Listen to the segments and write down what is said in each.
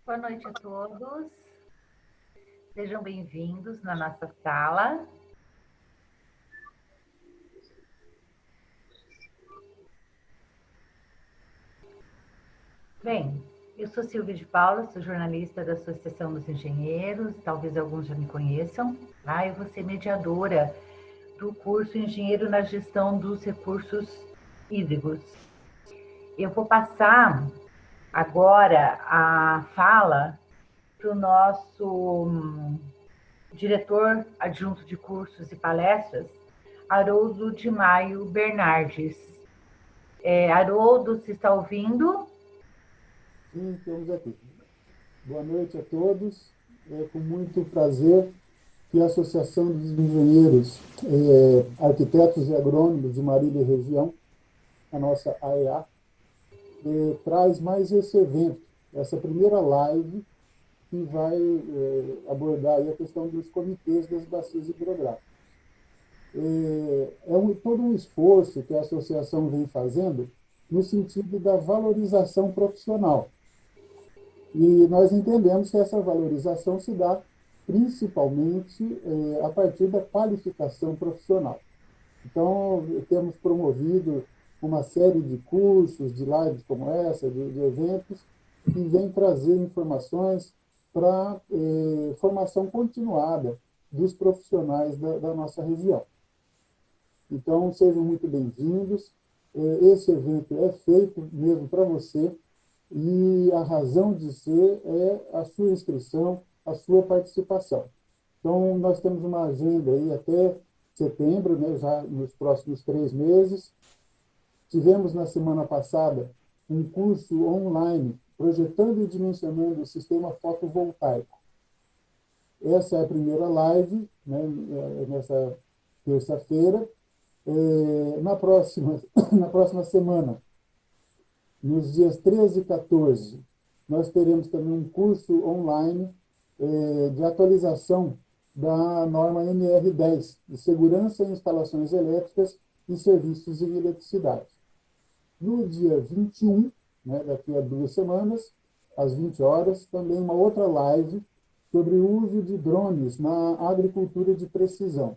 Boa noite a todos. Sejam bem-vindos na nossa sala. Bem, eu sou Silvia de Paula, sou jornalista da Associação dos Engenheiros, talvez alguns já me conheçam. Eu vou ser mediadora do curso Engenheiro na Gestão dos Recursos Hídricos. Eu vou passar agora a fala para o nosso diretor adjunto de cursos e palestras, Haroldo de Maio Bernardes. Haroldo, se está ouvindo? Sim, estamos aqui. Boa noite a todos. É com muito prazer que a Associação dos Engenheiros, Arquitetos e Agrônomos de Marília e Região, a nossa AEA, traz mais esse evento, essa primeira live que vai abordar aí a questão dos comitês das bacias hidrográficas. Todo um esforço que a associação vem fazendo no sentido da valorização profissional. E nós entendemos que essa valorização se dá principalmente a partir da qualificação profissional. Então, temos promovido uma série de cursos, de lives como essa, de eventos, que vêm trazer informações para formação continuada dos profissionais da nossa região. Então, sejam muito bem-vindos. Esse evento é feito mesmo para você, e a razão de ser é a sua inscrição, a sua participação. Então, nós temos uma agenda aí até setembro, né, já nos próximos 3 meses. Tivemos na semana passada um curso online projetando e dimensionando o sistema fotovoltaico. Essa é a primeira live, né, nessa terça-feira. Na próxima semana, nos dias 13 e 14, nós teremos também um curso online de atualização da norma NR10, de segurança em instalações elétricas e serviços de eletricidade. No dia 21, né, daqui a 2 semanas, às 20 horas, também uma outra live sobre o uso de drones na agricultura de precisão.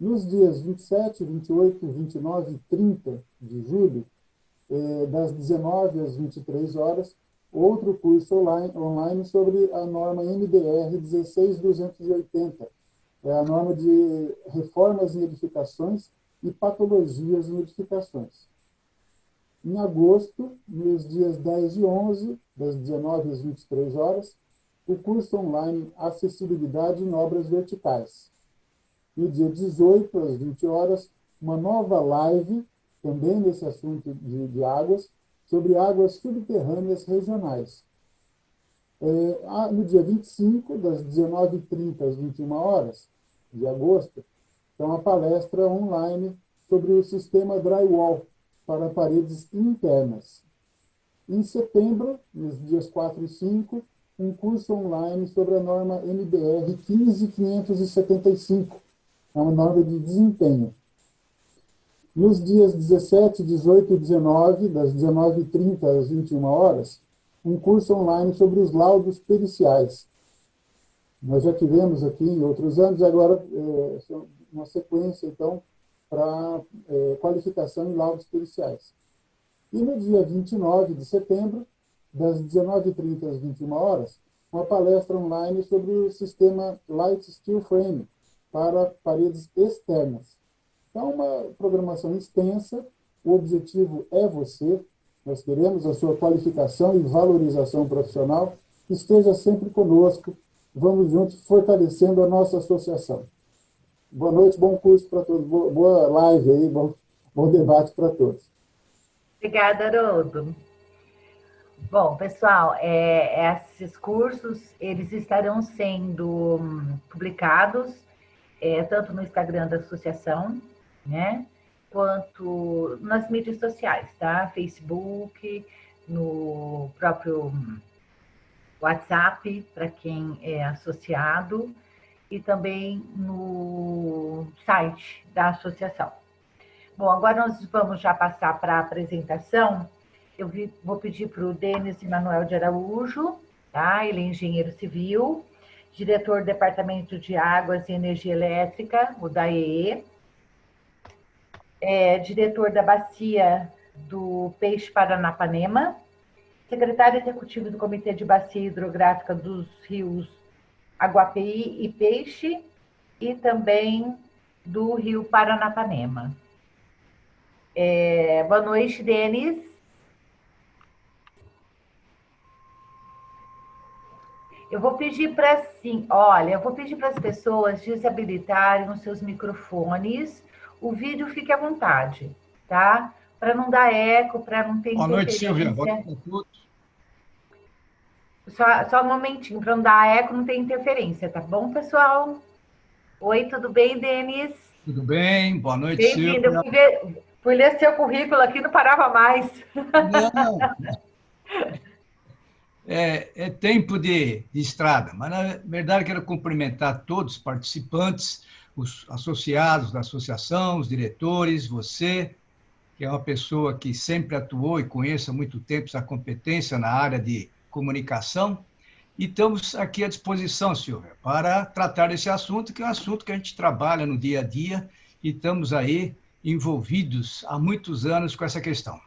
Nos dias 27, 28, 29 e 30 de julho, das 19 às 23 horas, outro curso online sobre a norma NBR 16280, a norma de reformas em edificações e patologias em edificações. Em agosto, nos dias 10 e 11, das 19 às 23 horas, o curso online Acessibilidade em Obras Verticais. No dia 18 às 20 horas, uma nova live, também nesse assunto de águas, sobre águas subterrâneas regionais. No dia 25, das 19h30 às 21 horas de agosto, então a palestra online sobre o sistema drywall para paredes internas. Em setembro, nos dias 4 e 5, um curso online sobre a norma NBR 15575, é uma norma de desempenho. Nos dias 17, 18 e 19, das 19h30 às 21 horas, um curso online sobre os laudos periciais. Nós já tivemos aqui em outros anos, agora uma sequência, então, para qualificação em laudos periciais. E no dia 29 de setembro, das 19h30 às 21 horas, uma palestra online sobre o sistema Light Steel Frame para paredes externas. Então, uma programação extensa, o objetivo é você, nós queremos a sua qualificação e valorização profissional, esteja sempre conosco, vamos juntos fortalecendo a nossa associação. Boa noite, bom curso para todos, boa live aí, bom debate para todos. Obrigada, Haroldo. Bom, pessoal, esses cursos, eles estarão sendo publicados tanto no Instagram da associação, né, quanto nas mídias sociais, tá? Facebook, no próprio WhatsApp, para quem é associado, e também no site da associação. Bom, agora nós vamos já passar para a apresentação. Vou pedir para o Denis Emanuel de Araújo, tá? Ele é engenheiro civil, diretor do Departamento de Águas e Energia Elétrica, o DAEE, diretor da Bacia do Peixe Paranapanema, secretário executivo do Comitê de Bacia Hidrográfica dos Rios Aguapeí e Peixe, e também do Rio Paranapanema. Boa noite, Denis. Eu vou pedir para as pessoas desabilitarem os seus microfones. O vídeo fique à vontade, tá? Para não dar eco, para não ter interferência. Boa noite, Silvia. Boa noite a todos. Só um momentinho, para não dar eco, não ter interferência, tá bom, pessoal? Oi, tudo bem, Denis? Tudo bem, boa noite, Silvia. Bem-vindo. Fui ler seu currículo aqui, não parava mais. Não. É tempo de estrada, mas na verdade quero cumprimentar todos os participantes, os associados da associação, os diretores, você, que é uma pessoa que sempre atuou e conhece há muito tempo essa competência na área de comunicação, e estamos aqui à disposição, Silvia, para tratar desse assunto, que é um assunto que a gente trabalha no dia a dia e estamos aí envolvidos há muitos anos com essa questão.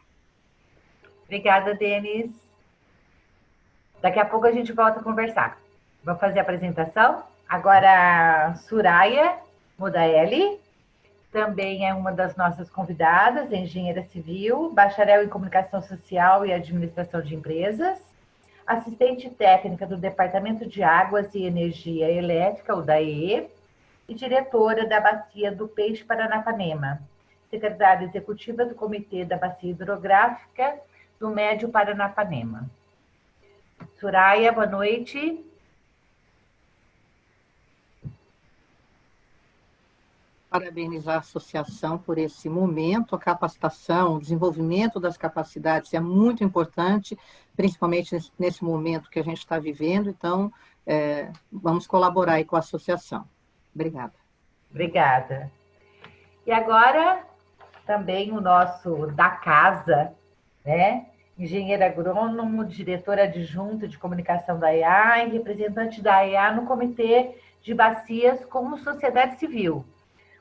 Obrigada, Denis. Daqui a pouco a gente volta a conversar. Vou fazer a apresentação. Agora, Soraya Modaeli, também é uma das nossas convidadas, engenheira civil, bacharel em comunicação social e administração de empresas, assistente técnica do Departamento de Águas e Energia Elétrica, o DAEE, e diretora da Bacia do Peixe Paranapanema, secretária executiva do Comitê da Bacia Hidrográfica do Médio Paranapanema. Soraya, boa noite. Parabenizar a associação por esse momento, a capacitação, o desenvolvimento das capacidades é muito importante, principalmente nesse momento que a gente está vivendo, então vamos colaborar aí com a associação. Obrigada. Obrigada. E agora, também o nosso da casa, né? Engenheiro agrônomo, diretor adjunto de comunicação da EA e representante da EA no Comitê de Bacias como sociedade civil,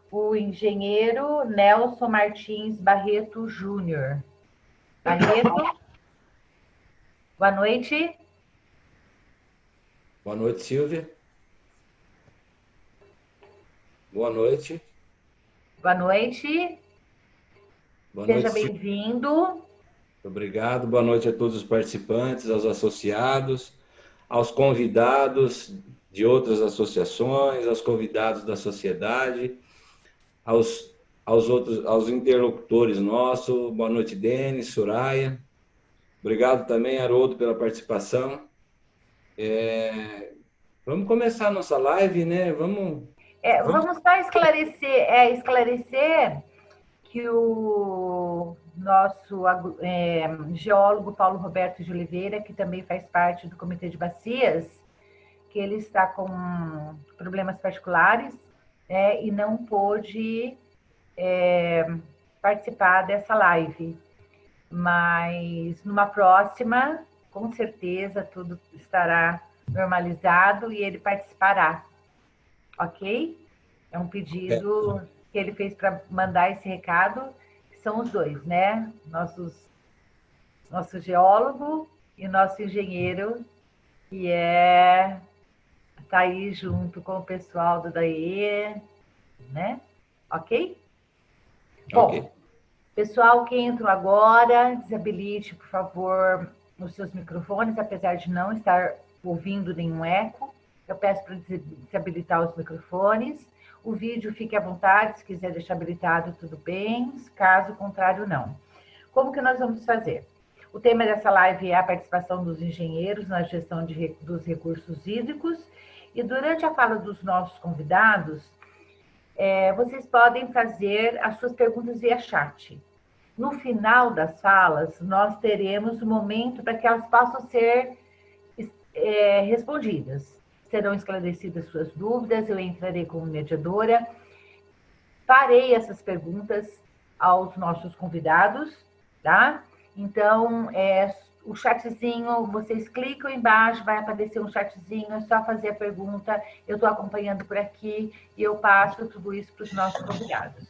o engenheiro Nelson Martins Barreto Júnior. Barreto, boa noite. Boa noite, Silvia. Boa noite. Boa noite. Seja bem-vindo. Obrigado. Boa noite a todos os participantes, aos associados, aos convidados de outras associações, aos convidados da sociedade, aos interlocutores nossos. Boa noite, Denis, Soraya. Obrigado também, Haroldo, pela participação. Vamos começar a nossa live, né? Vamos só esclarecer que o nosso geólogo Paulo Roberto de Oliveira, que também faz parte do Comitê de Bacias, que ele está com problemas particulares, e não pôde participar dessa live. Mas numa próxima, com certeza, tudo estará normalizado e ele participará. Ok? É um pedido que ele fez para mandar esse recado, que são os dois, né? Nosso geólogo e nosso engenheiro, que está aí junto com o pessoal do DAE, né? Ok? Bom, pessoal que entrou agora, desabilite, por favor, os seus microfones, apesar de não estar ouvindo nenhum eco. Eu peço para desabilitar os microfones. O vídeo fique à vontade, se quiser deixar habilitado, tudo bem. Caso contrário, não. Como que nós vamos fazer? O tema dessa live é a participação dos engenheiros na gestão dos recursos hídricos. E durante a fala dos nossos convidados, vocês podem fazer as suas perguntas via chat. No final das falas, nós teremos um momento para que elas possam ser respondidas. Serão esclarecidas suas dúvidas, eu entrarei como mediadora. Farei essas perguntas aos nossos convidados, tá? Então, o chatzinho, vocês clicam embaixo, vai aparecer um chatzinho, é só fazer a pergunta, eu estou acompanhando por aqui e eu passo tudo isso para os nossos convidados,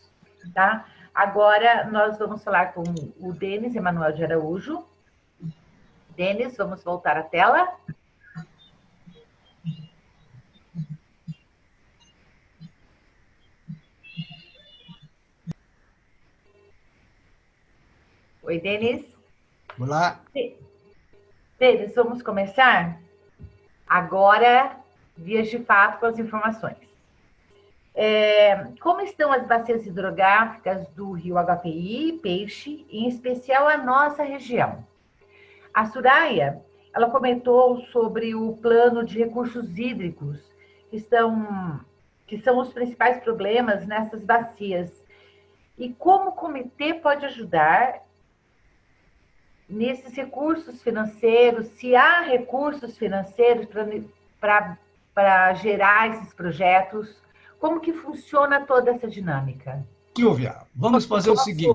tá? Agora, nós vamos falar com o Denis Emanuel de Araújo. Denis, vamos voltar à tela. Oi, Denis. Olá. Denis, vamos começar? Agora, vias de fato com as informações. Como estão as bacias hidrográficas do rio HPI, Peixe, em especial a nossa região? A Soraya, ela comentou sobre o plano de recursos hídricos, que são os principais problemas nessas bacias. E como o comitê pode ajudar nesses recursos financeiros, se há recursos financeiros para gerar esses projetos, como que funciona toda essa dinâmica? Silvia, vamos fazer o seguinte.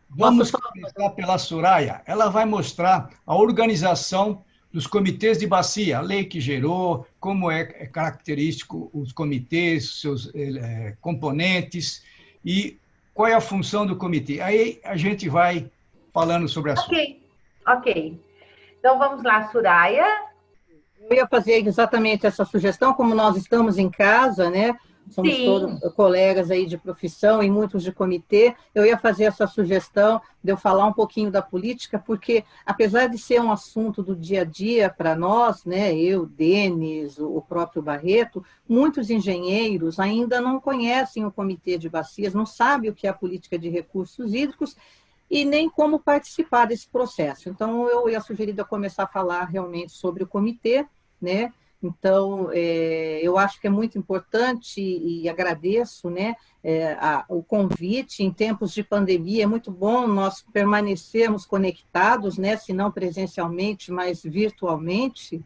Vamos começar pela Soraya. Ela vai mostrar a organização dos comitês de bacia, a lei que gerou, como é característico os comitês, seus componentes e qual é a função do comitê. Aí a gente vai falando sobre a assunto. Ok. Então vamos lá, Soraya. Eu ia fazer exatamente essa sugestão, como nós estamos em casa, né? Somos todos colegas aí de profissão e muitos de comitê. Eu ia fazer essa sugestão de eu falar um pouquinho da política, porque apesar de ser um assunto do dia a dia para nós, né, eu, Denis, o próprio Barreto, muitos engenheiros ainda não conhecem o Comitê de Bacias, não sabem o que é a política de recursos hídricos e nem como participar desse processo. Então, eu ia sugerir de eu começar a falar realmente sobre o comitê, né? Então, eu acho que é muito importante e agradeço, né, o convite. Em tempos de pandemia, é muito bom nós permanecermos conectados, né, se não presencialmente, mas virtualmente.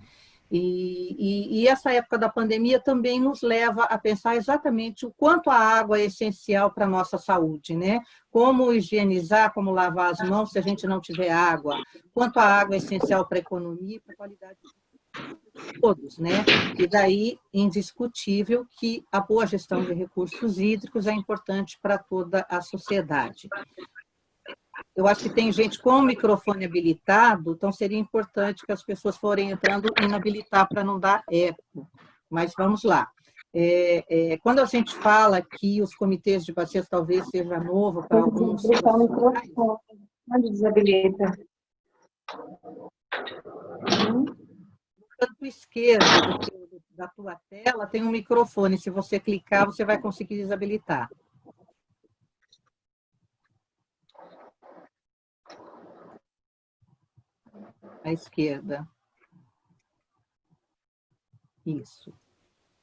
E essa época da pandemia também nos leva a pensar exatamente o quanto a água é essencial para a nossa saúde, né? Como higienizar, como lavar as mãos se a gente não tiver água, quanto a água é essencial para a economia e para a qualidade de todos, né? E daí, indiscutível que a boa gestão de recursos hídricos é importante para toda a sociedade. Eu acho que tem gente com o microfone habilitado, então seria importante que as pessoas forem entrando inabilitar para não dar eco. Mas vamos lá. Quando a gente fala que os comitês de bacias talvez seja novo para alguns... Onde desabilita? No canto esquerdo da tua tela tem um microfone. Se você clicar, você vai conseguir desabilitar. À esquerda. Isso.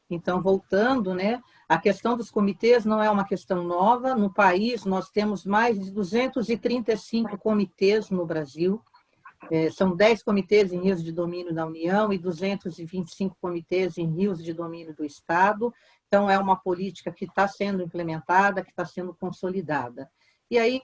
Então, voltando, né, a questão dos comitês não é uma questão nova. No país, nós temos mais de 235 comitês no Brasil. São 10 comitês em rios de domínio da União e 225 comitês em rios de domínio do Estado. Então, é uma política que está sendo implementada, que está sendo consolidada. E aí,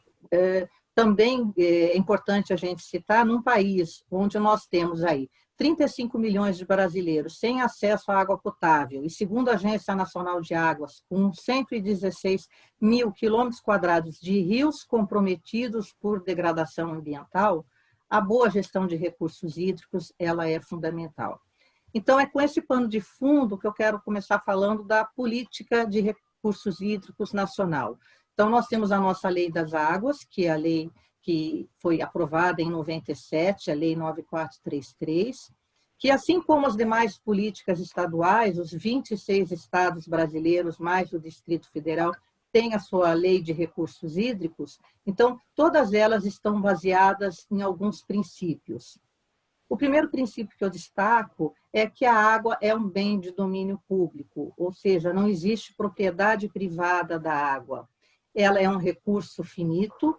também é importante a gente citar, num país onde nós temos aí 35 milhões de brasileiros sem acesso à água potável, e segundo a Agência Nacional de Águas, com 116 mil quilômetros quadrados de rios comprometidos por degradação ambiental, a boa gestão de recursos hídricos ela é fundamental. Então, é com esse pano de fundo que eu quero começar falando da política de recursos hídricos nacional. Então, nós temos a nossa Lei das Águas, que é a lei que foi aprovada em 97, a Lei 9433, que, assim como as demais políticas estaduais, os 26 estados brasileiros, mais o Distrito Federal, têm a sua lei de recursos hídricos, então, todas elas estão baseadas em alguns princípios. O primeiro princípio que eu destaco é que a água é um bem de domínio público, ou seja, não existe propriedade privada da água. Ela é um recurso finito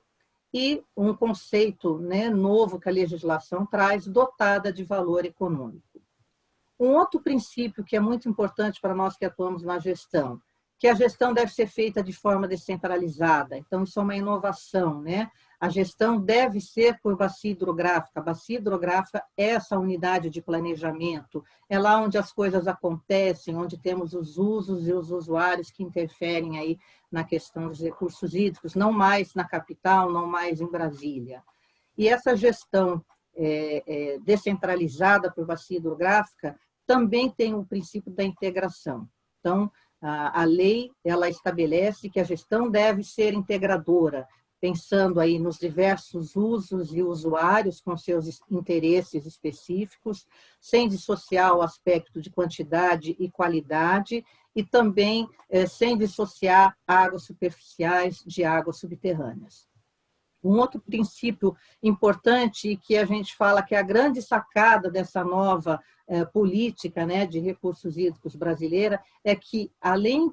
e um conceito, né, novo que a legislação traz, dotada de valor econômico. Um outro princípio que é muito importante para nós que atuamos na gestão, que a gestão deve ser feita de forma descentralizada. Então, isso é uma inovação, né? A gestão deve ser por bacia hidrográfica. A bacia hidrográfica é essa unidade de planejamento, é lá onde as coisas acontecem, onde temos os usos e os usuários que interferem aí na questão dos recursos hídricos, não mais na capital, não mais em Brasília. E essa gestão descentralizada por bacia hidrográfica também tem o princípio da integração. Então, a lei ela estabelece que a gestão deve ser integradora, pensando aí nos diversos usos e usuários com seus interesses específicos, sem dissociar o aspecto de quantidade e qualidade, e também sem dissociar águas superficiais de águas subterrâneas. Um outro princípio importante que a gente fala que é a grande sacada dessa nova política, né, de recursos hídricos brasileira é que, além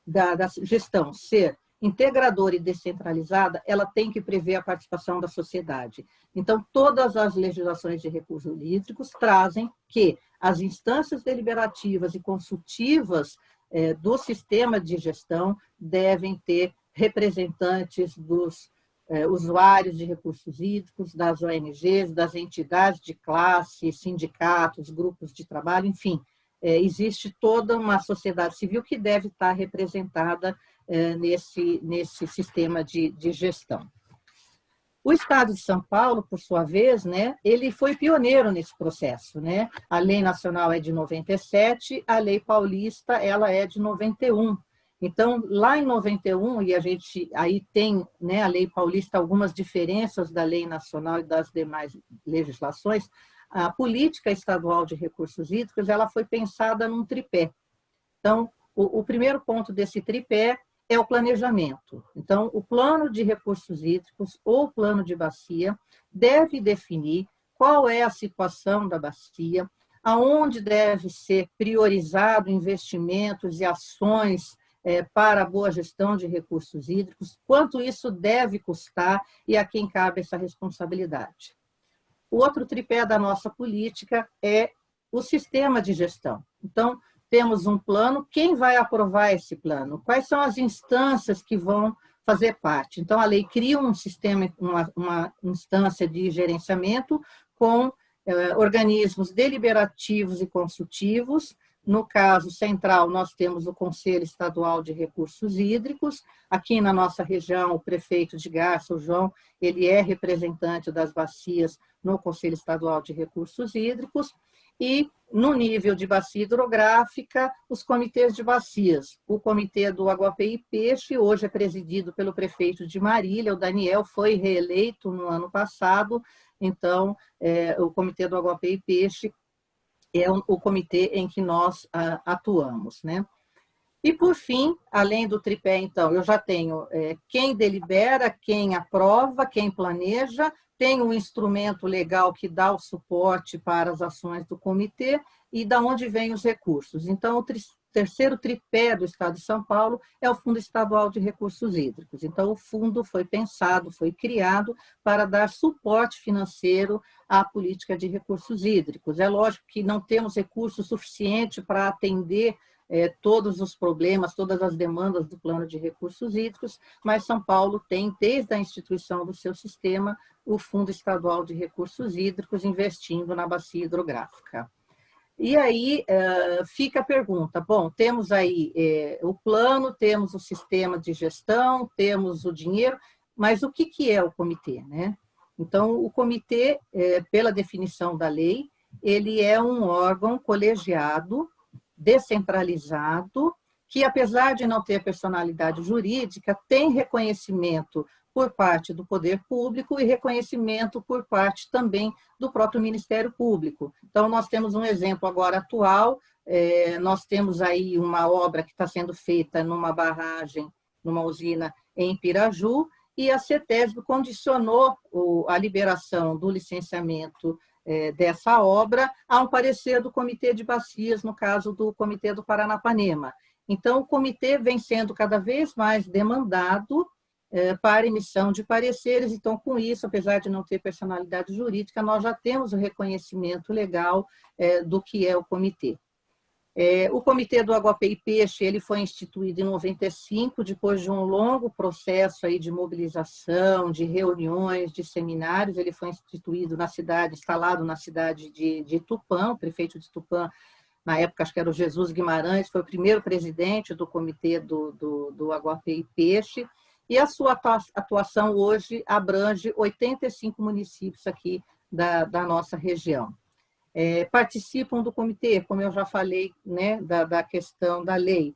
da gestão ser integradora e descentralizada, ela tem que prever a participação da sociedade. Então, todas as legislações de recursos hídricos trazem que as instâncias deliberativas e consultivas do sistema de gestão devem ter representantes dos usuários de recursos hídricos, das ONGs, das entidades de classe, sindicatos, grupos de trabalho, enfim, existe toda uma sociedade civil que deve estar representada nesse sistema de gestão. O Estado de São Paulo, por sua vez, né, ele foi pioneiro nesse processo, né? A Lei Nacional é de 97, a Lei Paulista ela é de 91. Então, lá em 91, e a gente aí tem, né, a Lei Paulista algumas diferenças da Lei Nacional e das demais legislações, a política estadual de recursos hídricos ela foi pensada num tripé. Então, o primeiro ponto desse tripé é o planejamento. Então, o plano de recursos hídricos ou plano de bacia deve definir qual é a situação da bacia, aonde deve ser priorizado investimentos e ações para a boa gestão de recursos hídricos, quanto isso deve custar e a quem cabe essa responsabilidade. O outro tripé da nossa política é o sistema de gestão. Então, temos um plano, quem vai aprovar esse plano? Quais são as instâncias que vão fazer parte? Então, a lei cria um sistema, uma instância de gerenciamento com organismos deliberativos e consultivos. No caso central, nós temos o Conselho Estadual de Recursos Hídricos. Aqui na nossa região, o prefeito de Garça, o João, ele é representante das bacias no Conselho Estadual de Recursos Hídricos. E, no nível de bacia hidrográfica, os comitês de bacias. O Comitê do Aguapeí e Peixe, hoje é presidido pelo prefeito de Marília, o Daniel, foi reeleito no ano passado. Então, o Comitê do Aguapeí e Peixe é o comitê em que nós atuamos, né? E, por fim, além do tripé, então, eu já tenho quem delibera, quem aprova, quem planeja, tem um instrumento legal que dá o suporte para as ações do comitê e da onde vêm os recursos. Então, o terceiro tripé do Estado de São Paulo é o Fundo Estadual de Recursos Hídricos. Então, o fundo foi pensado, foi criado para dar suporte financeiro à política de recursos hídricos. É lógico que não temos recursos suficientes para atender todos os problemas, todas as demandas do plano de recursos hídricos, mas São Paulo tem, desde a instituição do seu sistema, o Fundo Estadual de Recursos Hídricos investindo na bacia hidrográfica. E aí fica a pergunta, bom, temos aí o plano, temos o sistema de gestão, temos o dinheiro, mas o que é o comitê, né? Então, o comitê, pela definição da lei, ele é um órgão colegiado, descentralizado, que apesar de não ter personalidade jurídica, tem reconhecimento por parte do poder público e reconhecimento por parte também do próprio Ministério Público. Então, nós temos um exemplo agora atual, nós temos aí uma obra que está sendo feita numa barragem, numa usina em Piraju, e a CETESB condicionou a liberação do licenciamento dessa obra a um parecer do Comitê de Bacias, no caso do Comitê do Paranapanema. Então, o comitê vem sendo cada vez mais demandado para emissão de pareceres. Então, com isso, apesar de não ter personalidade jurídica, nós já temos o reconhecimento legal do que é o comitê. O Comitê do Aguapé e Peixe ele foi instituído em 95, depois de um longo processo aí de mobilização, de reuniões, de seminários. Ele foi instituído na cidade, instalado na cidade de Tupã. O prefeito de Tupã, na época, acho que era o Jesus Guimarães, foi o primeiro presidente do Comitê do Aguapé e Peixe, e a sua atuação hoje abrange 85 municípios aqui da nossa região. Participam do comitê, como eu já falei, né, da questão da lei,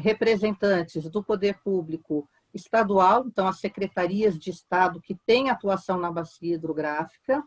representantes do poder público estadual, então as secretarias de Estado que têm atuação na bacia hidrográfica,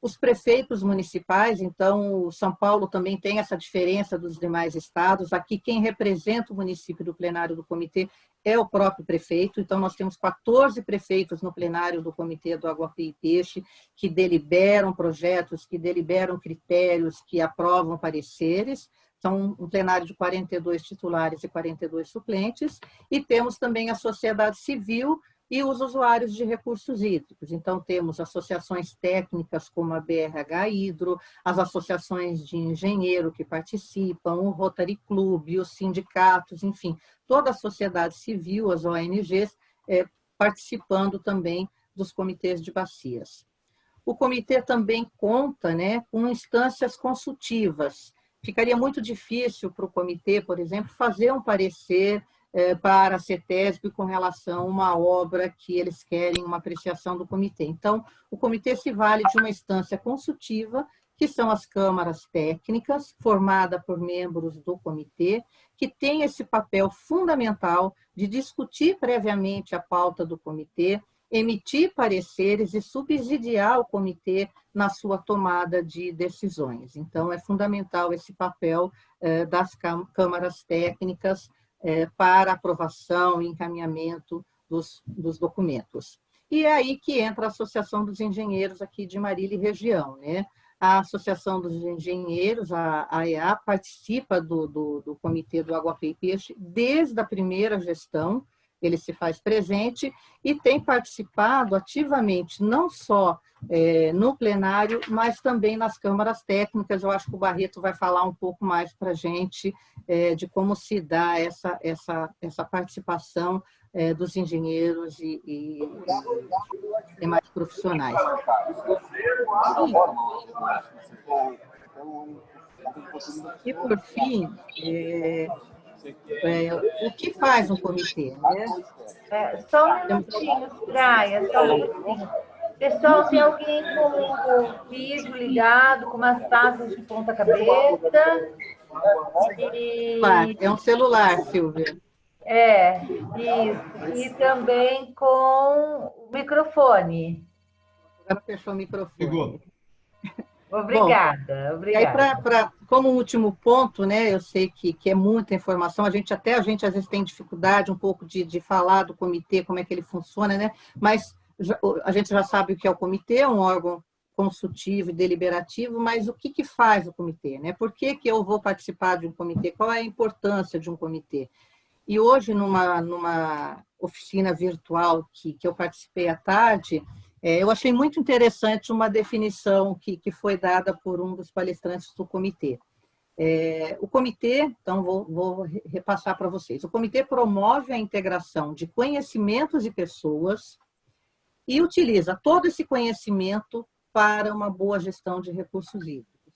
os prefeitos municipais, então São Paulo também tem essa diferença dos demais estados, aqui quem representa o município do plenário do comitê é o próprio prefeito, então nós temos 14 prefeitos no plenário do Comitê do Aguapé e Peixe, que deliberam projetos, que deliberam critérios, que aprovam pareceres, são um plenário de 42 titulares e 42 suplentes, e temos também a sociedade civil e os usuários de recursos hídricos. Então, temos associações técnicas como a BRH Hidro, as associações de engenheiro que participam, o Rotary Club, os sindicatos, enfim, toda a sociedade civil, as ONGs, participando também dos comitês de bacias. O comitê também conta, né, com instâncias consultivas. Ficaria muito difícil para o comitê, por exemplo, fazer um parecer para a CETESB com relação a uma obra que eles querem uma apreciação do comitê. Então, o comitê se vale de uma instância consultiva, que são as câmaras técnicas, formada por membros do comitê, que tem esse papel fundamental de discutir previamente a pauta do comitê, emitir pareceres e subsidiar o comitê na sua tomada de decisões. Então, é fundamental esse papel das câmaras técnicas para aprovação e encaminhamento dos documentos. E é aí que entra a Associação dos Engenheiros aqui de Marília e região, né? A Associação dos Engenheiros, a AEA, participa do Comitê do Aguapé e Peixe desde a primeira gestão, ele se faz presente e tem participado ativamente, não só no plenário, mas também nas câmaras técnicas. Eu acho que o Barreto vai falar um pouco mais para a gente de como se dá essa participação dos engenheiros e demais profissionais. E, por fim, o que faz um comitê, né? Só um minutinho, Praia, só um minutinho. Pessoal, tem alguém com o vídeo ligado, com umas taças de ponta-cabeça? É um celular, Silvia. Isso. E também com o microfone. Agora fechou o microfone. Pegou. Obrigada. E aí, como último ponto, né, eu sei que é muita informação, a gente às vezes tem dificuldade um pouco de falar do comitê, como é que ele funciona, né, mas a gente já sabe o que é o comitê, é um órgão consultivo e deliberativo, mas o que faz o comitê, né? Por que eu vou participar de um comitê? Qual é a importância de um comitê? E hoje, numa oficina virtual que eu participei à tarde, eu achei muito interessante uma definição que foi dada por um dos palestrantes do comitê. O comitê, então vou repassar para vocês, o comitê promove a integração de conhecimentos e pessoas e utiliza todo esse conhecimento para uma boa gestão de recursos hídricos,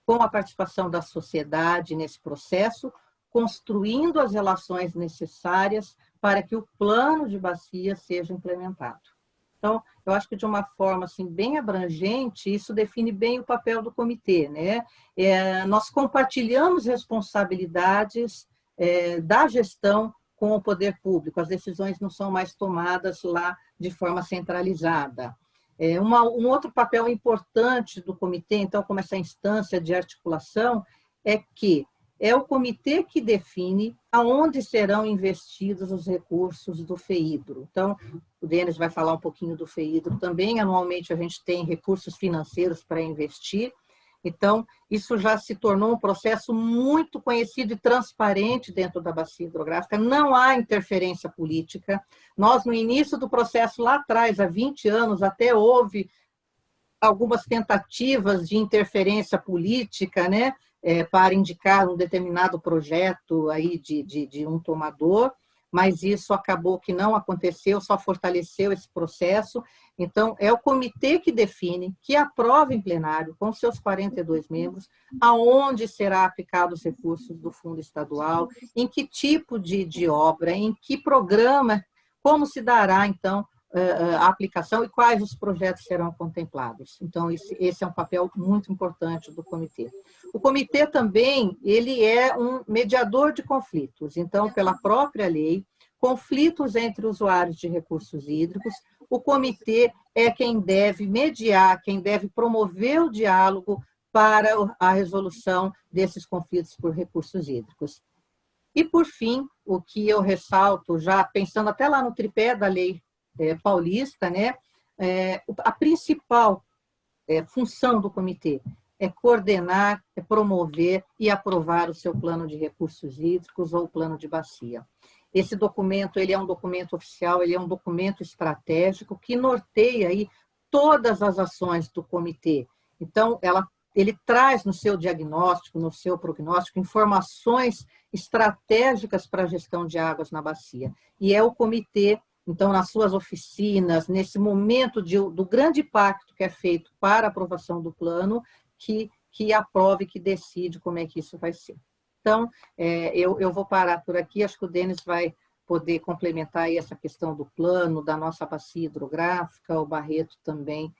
com a participação da sociedade nesse processo, construindo as relações necessárias para que o plano de bacia seja implementado. Então, eu acho que de uma forma assim, bem abrangente, isso define bem o papel do comitê, né? Nós compartilhamos responsabilidades da gestão com o poder público, as decisões não são mais tomadas lá de forma centralizada. Um outro papel importante do comitê, então, como essa instância de articulação, é que é o comitê que define aonde serão investidos os recursos do FEHIDRO. Então, o Denis vai falar um pouquinho do FEHIDRO também. Anualmente, a gente tem recursos financeiros para investir. Então, isso já se tornou um processo muito conhecido e transparente dentro da bacia hidrográfica. Não há interferência política. Nós, no início do processo, lá atrás, há 20 anos, até houve algumas tentativas de interferência política, né, para indicar um determinado projeto aí de um tomador, mas isso acabou que não aconteceu, só fortaleceu esse processo. Então, é o comitê que define, que aprova em plenário, com seus 42 membros, aonde será aplicado os recursos do fundo estadual, em que tipo de obra, em que programa, como se dará, então, a aplicação e quais os projetos serão contemplados. Então, esse é um papel muito importante do comitê. O comitê também, ele é um mediador de conflitos. Então, pela própria lei, conflitos entre usuários de recursos hídricos, o comitê é quem deve mediar, quem deve promover o diálogo para a resolução desses conflitos por recursos hídricos. E, por fim, o que eu ressalto, já pensando até lá no tripé da lei paulista, né, a principal função do comitê é coordenar, é promover e aprovar o seu plano de recursos hídricos ou plano de bacia. Esse documento, ele é um documento oficial, ele é um documento estratégico que norteia aí todas as ações do comitê. Então, ele traz no seu diagnóstico, no seu prognóstico, informações estratégicas para a gestão de águas na bacia. E é o comitê, então, nas suas oficinas, nesse momento do grande pacto que é feito para a aprovação do plano, que aprove, que decide como é que isso vai ser. Então, eu vou parar por aqui, acho que o Denis vai poder complementar aí essa questão do plano, da nossa bacia hidrográfica, o Barreto também,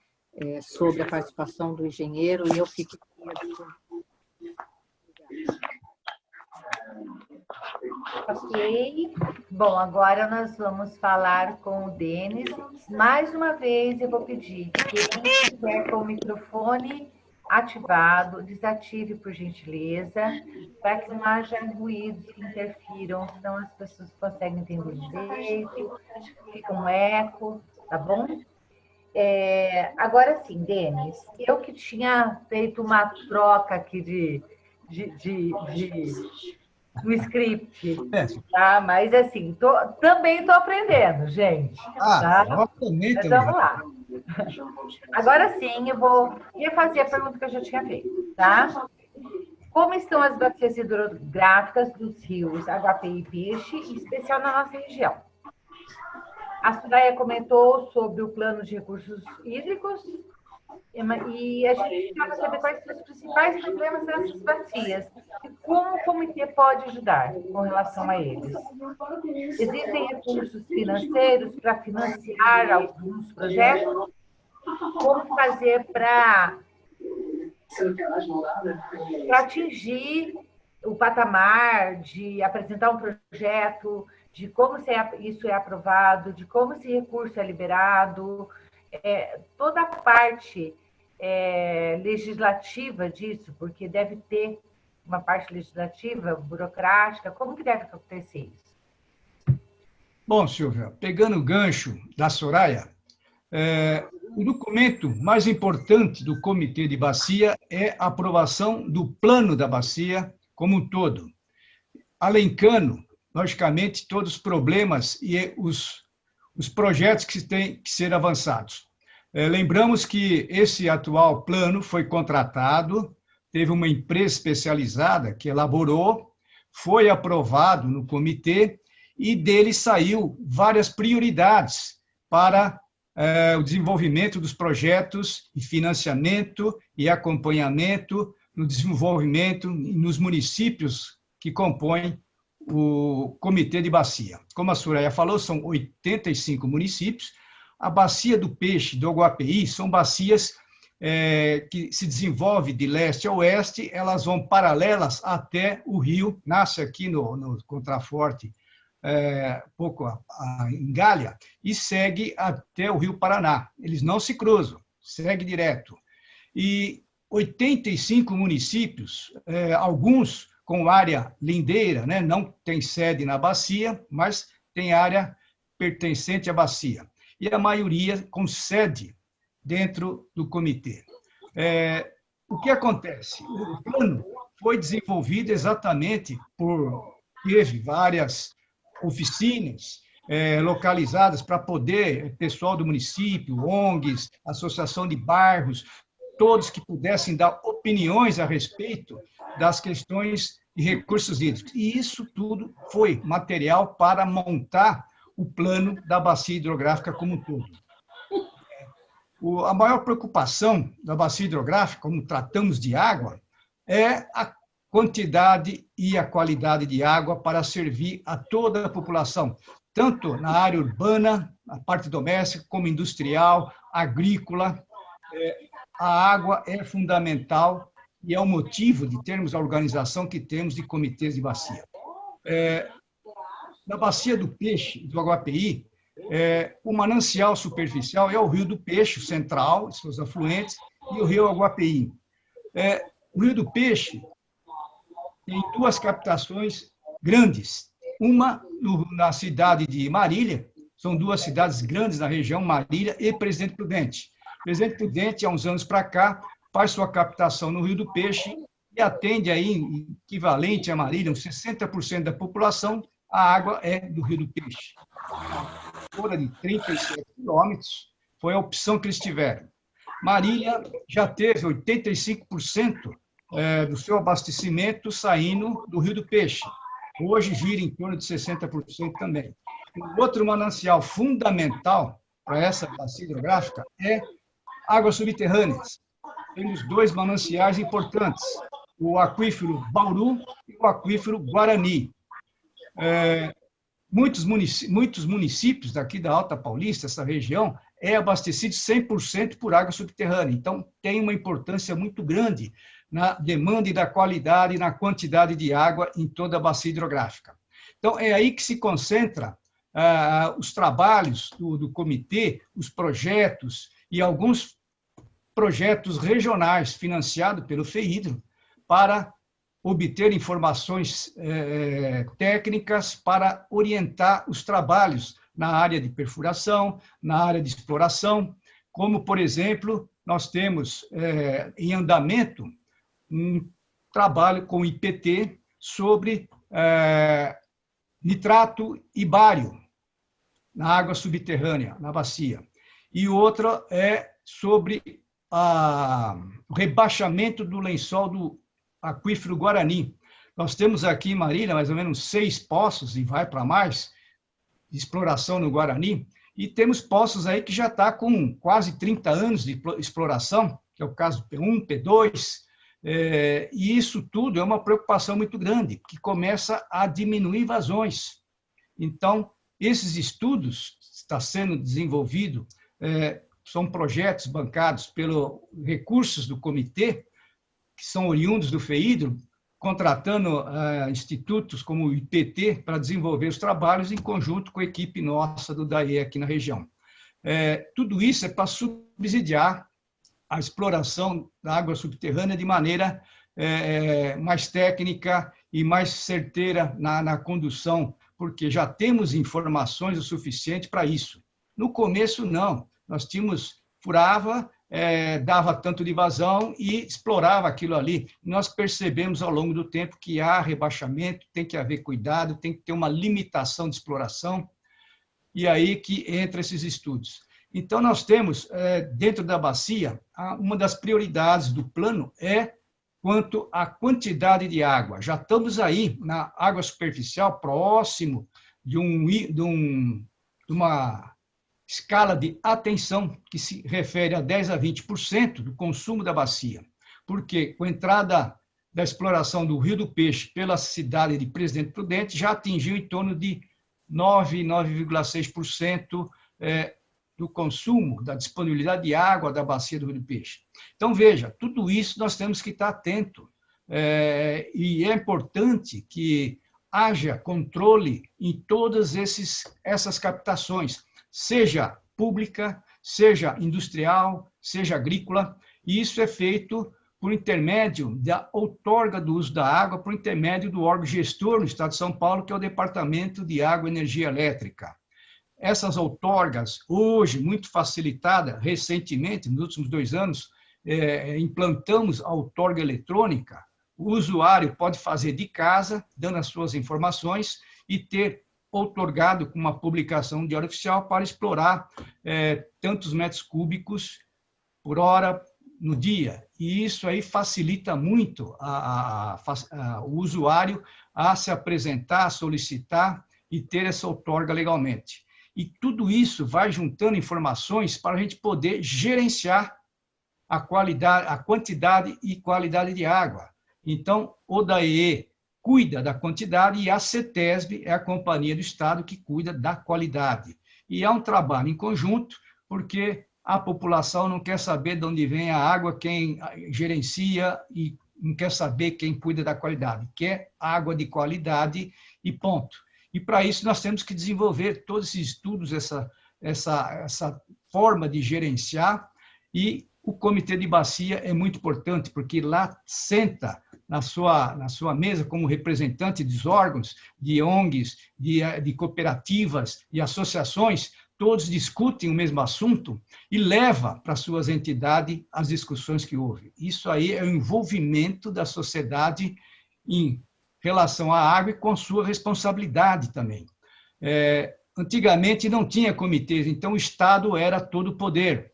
sobre a participação do engenheiro, e eu fico aqui. Ok. Bom, agora nós vamos falar com o Denis. Mais uma vez, eu vou pedir que quem estiver com o microfone ativado, desative, por gentileza, para que não haja ruídos que interfiram, senão as pessoas conseguem entender direito, fica um eco, tá bom? Agora sim, Denis, eu que tinha feito uma troca aqui do script, tá? Mas assim, também estou aprendendo, gente. Tá? Mas vamos lá. Agora sim, eu vou refazer a pergunta que eu já tinha feito, tá? Como estão as bacias hidrográficas dos rios Aguapeí e Peixe, em especial na nossa região? A Soraya comentou sobre o plano de recursos hídricos e a gente precisava saber quais são os principais problemas dessas bacias e como o comitê pode ajudar com relação a eles. Existem recursos financeiros para financiar alguns projetos? Como fazer para atingir o patamar de apresentar um projeto, de como isso é aprovado, de como esse recurso é liberado, toda a parte legislativa disso, porque deve ter uma parte legislativa, burocrática, como que deve acontecer isso? Bom, Silvia, pegando o gancho da Soraya, o documento mais importante do Comitê de Bacia é a aprovação do plano da bacia como um todo, alencando, logicamente, todos os problemas e os projetos que têm que ser avançados. Lembramos que esse atual plano foi contratado, teve uma empresa especializada que elaborou, foi aprovado no comitê e dele saiu várias prioridades para o desenvolvimento dos projetos e financiamento e acompanhamento no desenvolvimento nos municípios que compõem o Comitê de Bacia. Como a Soraya falou, são 85 municípios. A Bacia do Peixe, do Aguapeí, são bacias que se desenvolvem de leste a oeste, elas vão paralelas até o rio, nasce aqui no Contraforte, pouco em Galha, e segue até o Rio Paraná. Eles não se cruzam, segue direto. E 85 municípios, alguns com área lindeira, né? Não tem sede na bacia, mas tem área pertencente à bacia. E a maioria com sede dentro do comitê. O que acontece? O plano foi desenvolvido exatamente teve várias oficinas, localizadas para poder, pessoal do município, ONGs, associação de bairros, todos que pudessem dar opiniões a respeito das questões de recursos hídricos. E isso tudo foi material para montar o plano da bacia hidrográfica como um todo. A maior preocupação da bacia hidrográfica, como tratamos de água, é a quantidade e a qualidade de água para servir a toda a população, tanto na área urbana, na parte doméstica, como industrial, agrícola. A água é fundamental e é o motivo de termos a organização que temos de comitês de bacia. Na bacia do Peixe, do Aguapeí, o manancial superficial é o Rio do Peixe, o central, seus afluentes, e o Rio Aguapeí. O Rio do Peixe tem duas captações grandes. Uma na cidade de Marília, são duas cidades grandes na região, Marília e Presidente Prudente. Presidente Prudente, há uns anos para cá, faz sua captação no Rio do Peixe e atende aí, equivalente a Marília, uns 60% da população, a água é do Rio do Peixe. Fora de 37 quilômetros, foi a opção que eles tiveram. Marília já teve 85% do seu abastecimento saindo do Rio do Peixe. Hoje gira em torno de 60% também. Um outro manancial fundamental para essa bacia hidrográfica é águas subterrâneas. Temos dois mananciais importantes, o aquífero Bauru e o aquífero Guarani. Muitos municípios daqui da Alta Paulista, essa região, é abastecido 100% por água subterrânea. Então, tem uma importância muito grande na demanda e da qualidade e na quantidade de água em toda a bacia hidrográfica. Então, é aí que se concentra os trabalhos do comitê, os projetos e alguns projetos regionais financiados pelo FEHIDRO para obter informações técnicas para orientar os trabalhos na área de perfuração, na área de exploração, como, por exemplo, nós temos em andamento um trabalho com o IPT sobre nitrato e bário na água subterrânea, na bacia. E outra é sobre o rebaixamento do lençol do aquífero Guarani. Nós temos aqui em Marília mais ou menos 6 poços, e vai para mais, de exploração no Guarani, e temos poços aí que já está com quase 30 anos de exploração, que é o caso P1, P2, e isso tudo é uma preocupação muito grande, que começa a diminuir vazões. Então, esses estudos estão sendo desenvolvidos, são projetos bancados pelos recursos do comitê, que são oriundos do FEHIDRO, contratando institutos como o IPT para desenvolver os trabalhos em conjunto com a equipe nossa do DAE aqui na região. Tudo isso é para subsidiar a exploração da água subterrânea de maneira mais técnica e mais certeira na condução, porque já temos informações o suficiente para isso. No começo, não. Nós tínhamos, furava, dava tanto de vazão e explorava aquilo ali. Nós percebemos ao longo do tempo que há rebaixamento, tem que haver cuidado, tem que ter uma limitação de exploração, e aí que entra esses estudos. Então, nós temos, dentro da bacia, uma das prioridades do plano é quanto à quantidade de água. Já estamos aí na água superficial, próximo de uma escala de atenção que se refere a 10% a 20% do consumo da bacia. Porque com a entrada da exploração do Rio do Peixe pela cidade de Presidente Prudente, já atingiu em torno de 9,6% do consumo, da disponibilidade de água da bacia do Rio do Peixe. Então, veja, tudo isso nós temos que estar atento. E é importante que haja controle em todas essas captações, seja pública, seja industrial, seja agrícola, e isso é feito por intermédio da outorga do uso da água, por intermédio do órgão gestor no Estado de São Paulo, que é o Departamento de Água e Energia Elétrica. Essas outorgas, hoje, muito facilitada, recentemente, nos últimos 2 anos, implantamos a outorga eletrônica. O usuário pode fazer de casa, dando as suas informações, e ter outorgado com uma publicação no Diário Oficial para explorar tantos metros cúbicos por hora no dia. E isso aí facilita muito o usuário a se apresentar, a solicitar e ter essa outorga legalmente. E tudo isso vai juntando informações para a gente poder gerenciar a qualidade, a quantidade e qualidade de água. Então, o DAEE cuida da quantidade e a CETESB é a Companhia do Estado que cuida da qualidade. E é um trabalho em conjunto, porque a população não quer saber de onde vem a água, quem gerencia, e não quer saber quem cuida da qualidade. Quer água de qualidade e ponto. E, para isso, nós temos que desenvolver todos esses estudos, essa forma de gerenciar, e o Comitê de Bacia é muito importante, porque lá senta na sua mesa como representante dos órgãos, de ONGs, de cooperativas e associações, todos discutem o mesmo assunto e leva para suas entidades as discussões que houve. Isso aí é o envolvimento da sociedade em relação à água e com sua responsabilidade também. Antigamente não tinha comitês, então o Estado era todo o poder,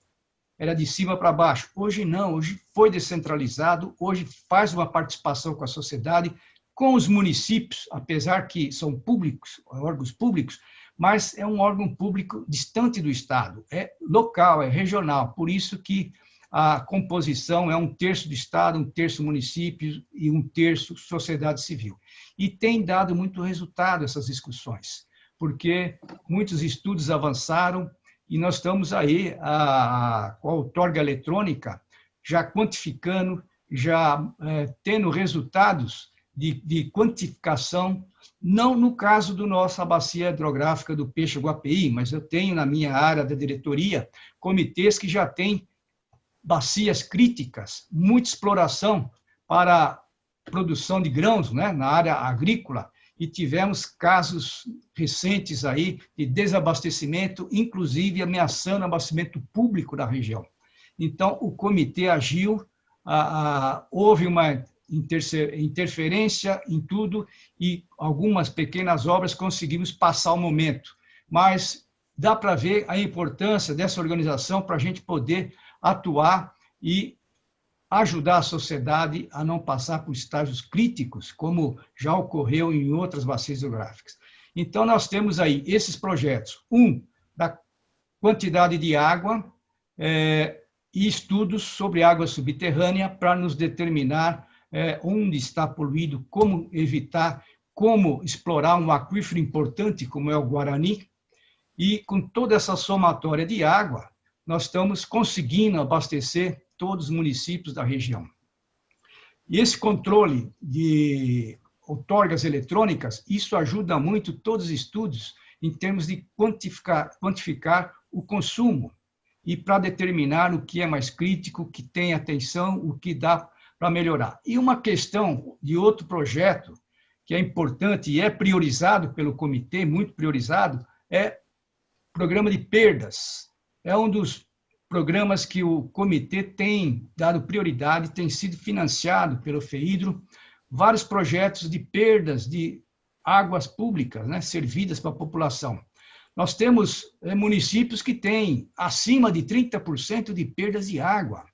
era de cima para baixo. Hoje não, hoje foi descentralizado, hoje faz uma participação com a sociedade, com os municípios, apesar que são públicos, órgãos públicos, mas é um órgão público distante do Estado, é local, é regional, por isso que a composição é 1/3 do Estado, 1/3 municípios e 1/3 sociedade civil. E tem dado muito resultado essas discussões, porque muitos estudos avançaram e nós estamos aí com a outorga eletrônica já quantificando, já tendo resultados de quantificação, não no caso da nossa bacia hidrográfica do Peixe-Guapeí, mas eu tenho na minha área da diretoria comitês que já têm bacias críticas, muita exploração para produção de grãos, né, na área agrícola, e tivemos casos recentes aí de desabastecimento, inclusive ameaçando o abastecimento público da região. Então, o comitê agiu, houve uma interferência em tudo e algumas pequenas obras conseguimos passar o momento, mas dá para ver a importância dessa organização para a gente poder atuar e ajudar a sociedade a não passar por estágios críticos, como já ocorreu em outras bacias hidrográficas. Então, nós temos aí esses projetos, da quantidade de água e estudos sobre água subterrânea para nos determinar onde está poluído, como evitar, como explorar um aquífero importante como é o Guarani, e com toda essa somatória de água, nós estamos conseguindo abastecer todos os municípios da região. E esse controle de outorgas eletrônicas, isso ajuda muito todos os estudos em termos de quantificar o consumo e para determinar o que é mais crítico, o que tem atenção, o que dá para melhorar. E uma questão de outro projeto que é importante e é priorizado pelo comitê, muito priorizado, é o programa de perdas. É um dos programas que o comitê tem dado prioridade, tem sido financiado pelo FEHIDRO, vários projetos de perdas de águas públicas, né, servidas para a população. Nós temos municípios que têm acima de 30% de perdas de água.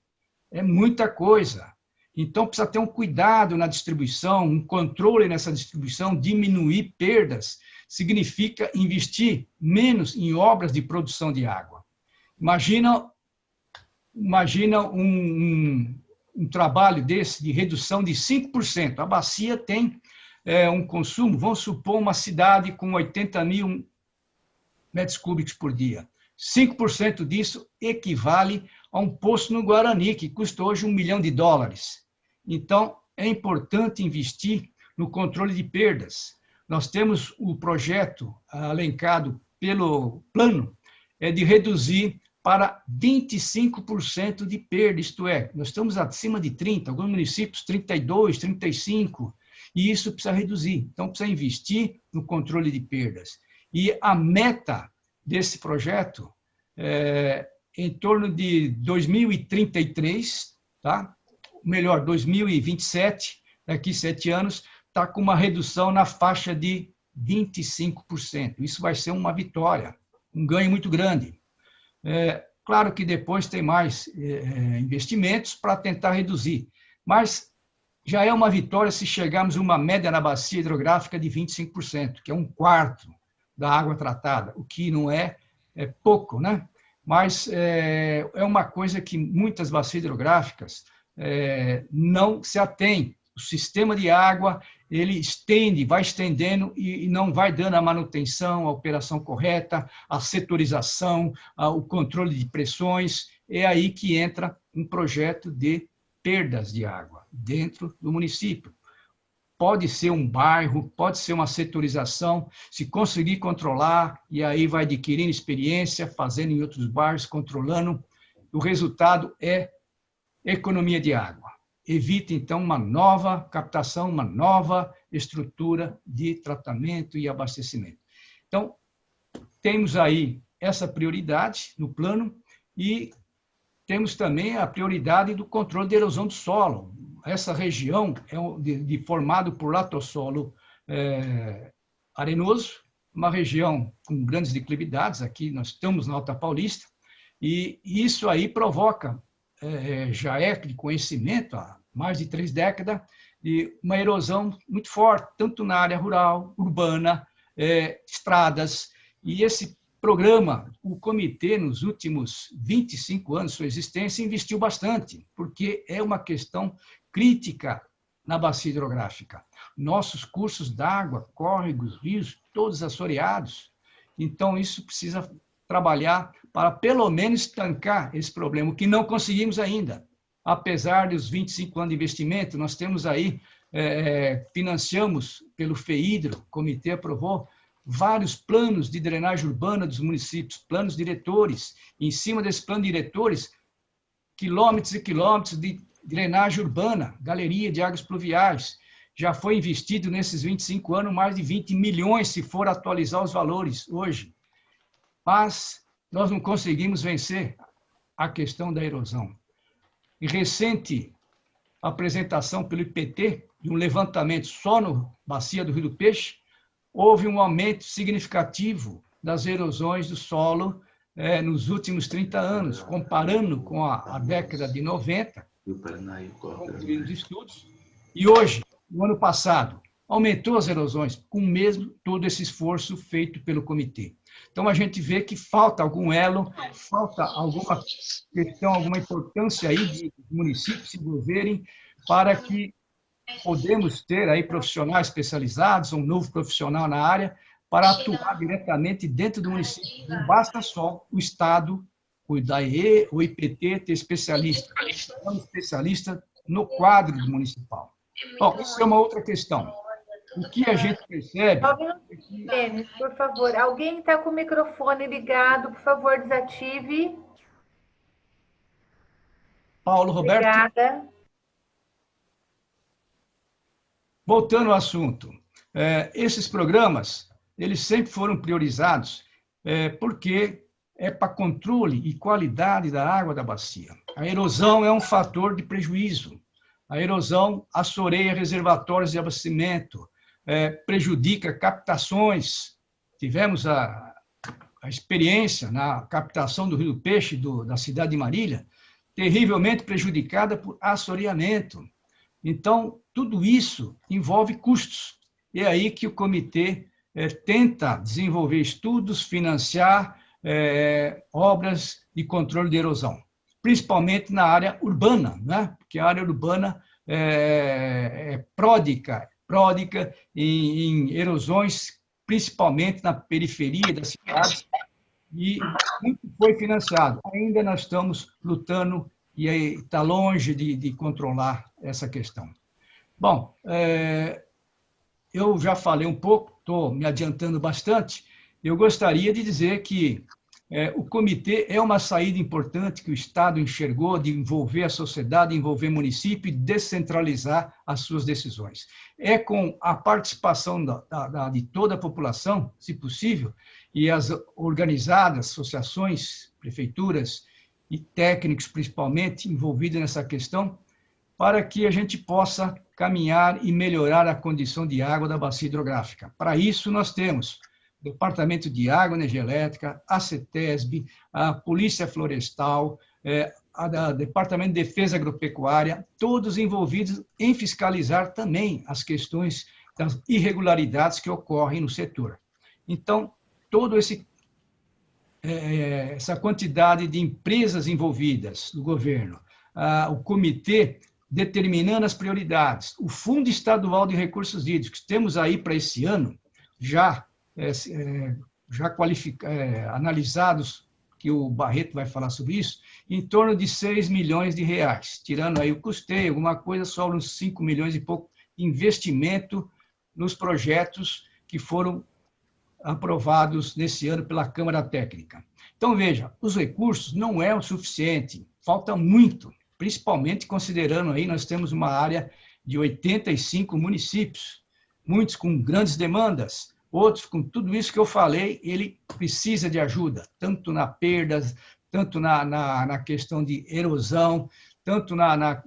É muita coisa. Então, precisa ter um cuidado na distribuição, um controle nessa distribuição, diminuir perdas, significa investir menos em obras de produção de água. Imagina um trabalho desse de redução de 5%. A bacia tem um consumo, vamos supor, uma cidade com 80 mil metros cúbicos por dia. 5% disso equivale a um poço no Guarani, que custa hoje $1 milhão. Então, é importante investir no controle de perdas. Nós temos o projeto elencado pelo plano de reduzir para 25% de perda, isto é, nós estamos acima de 30%, alguns municípios 32%, 35%, e isso precisa reduzir. Então, precisa investir no controle de perdas. E a meta desse projeto em torno de 2033, tá? Melhor, 2027, daqui 7 anos, está com uma redução na faixa de 25%. Isso vai ser uma vitória, um ganho muito grande. Claro que depois tem mais investimentos para tentar reduzir, mas já é uma vitória se chegarmos a uma média na bacia hidrográfica de 25%, que é 1/4 da água tratada, o que não é pouco, né? Mas é uma coisa que muitas bacias hidrográficas não se atêm. O sistema de água, ele vai estendendo e não vai dando a manutenção, a operação correta, a setorização, o controle de pressões. É aí que entra um projeto de perdas de água dentro do município. Pode ser um bairro, pode ser uma setorização, se conseguir controlar, e aí vai adquirindo experiência, fazendo em outros bairros, controlando. O resultado é economia de água. Evita, então, uma nova captação, uma nova estrutura de tratamento e abastecimento. Então, temos aí essa prioridade no plano e temos também a prioridade do controle de erosão do solo. Essa região é formado por latossolo arenoso, uma região com grandes declividades, aqui nós estamos na Alta Paulista, e isso aí provoca, já é de conhecimento há mais de 3 décadas, de uma erosão muito forte, tanto na área rural, urbana, estradas, e esse programa, o comitê, nos últimos 25 anos de sua existência, investiu bastante, porque é uma questão crítica na bacia hidrográfica. Nossos cursos d'água, córregos, rios, todos assoreados. Então, isso precisa trabalhar para, pelo menos, estancar esse problema, o que não conseguimos ainda. Apesar dos 25 anos de investimento, nós temos aí, financiamos pelo FEIDRO, o comitê aprovou, vários planos de drenagem urbana dos municípios, planos diretores. Em cima desses planos diretores, quilômetros e quilômetros de drenagem urbana, galeria de águas pluviais. Já foi investido nesses 25 anos mais de 20 milhões, se for atualizar os valores hoje. Mas nós não conseguimos vencer a questão da erosão. Em recente apresentação pelo IPT, de um levantamento só no Bacia do Rio do Peixe, houve um aumento significativo das erosões do solo nos últimos 30 anos, comparando com a década de 90, concluímos estudos, e hoje, no ano passado, aumentou as erosões, com mesmo todo esse esforço feito pelo comitê. Então, a gente vê que falta algum elo, falta alguma questão, alguma importância aí de municípios se envolverem para que podemos ter aí profissionais especializados, um novo profissional na área, para atuar diretamente dentro do município. Não basta só o Estado, o DAE, o IPT ter especialista. É um especialista no quadro municipal. Bom, isso é uma outra questão. O que a gente percebe... Denis, por favor, alguém está com o microfone ligado, por favor, desative. Paulo Roberto. Obrigada. Voltando ao assunto, esses programas, eles sempre foram priorizados porque é para controle e qualidade da água da bacia. A erosão é um fator de prejuízo. A erosão assoreia reservatórios de abastecimento, prejudica captações. Tivemos a experiência na captação do Rio do Peixe, da cidade de Marília, terrivelmente prejudicada por assoreamento. Então, tudo isso envolve custos. E é aí que o comitê tenta desenvolver estudos, financiar obras de controle de erosão, principalmente na área urbana, né? Porque a área urbana é pródica em erosões, principalmente na periferia das cidades, e muito foi financiado. Ainda nós estamos lutando e está longe de controlar essa questão. Bom, eu já falei um pouco, estou me adiantando bastante, eu gostaria de dizer que o comitê é uma saída importante que o Estado enxergou de envolver a sociedade, envolver o município e descentralizar as suas decisões. É com a participação de toda a população, se possível, e as organizadas, associações, prefeituras e técnicos, principalmente, envolvidos nessa questão, para que a gente possa caminhar e melhorar a condição de água da bacia hidrográfica. Para isso, nós temos o Departamento de Água e Energia Elétrica, a CETESB, a Polícia Florestal, o Departamento de Defesa Agropecuária, todos envolvidos em fiscalizar também as questões das irregularidades que ocorrem no setor. Então, toda essa quantidade de empresas envolvidas no governo, o comitê determinando as prioridades, o Fundo Estadual de Recursos Hídricos, temos aí para esse ano já analisados, que o Barreto vai falar sobre isso, em torno de 6 milhões de reais, tirando aí o custeio, alguma coisa, sobra uns 5 milhões e pouco de investimento nos projetos que foram aprovados nesse ano pela Câmara Técnica. Então, veja, os recursos não é o suficiente, falta muito, principalmente considerando aí, nós temos uma área de 85 municípios, muitos com grandes demandas, outros com tudo isso que eu falei, ele precisa de ajuda, tanto na perdas, tanto na questão de erosão, tanto na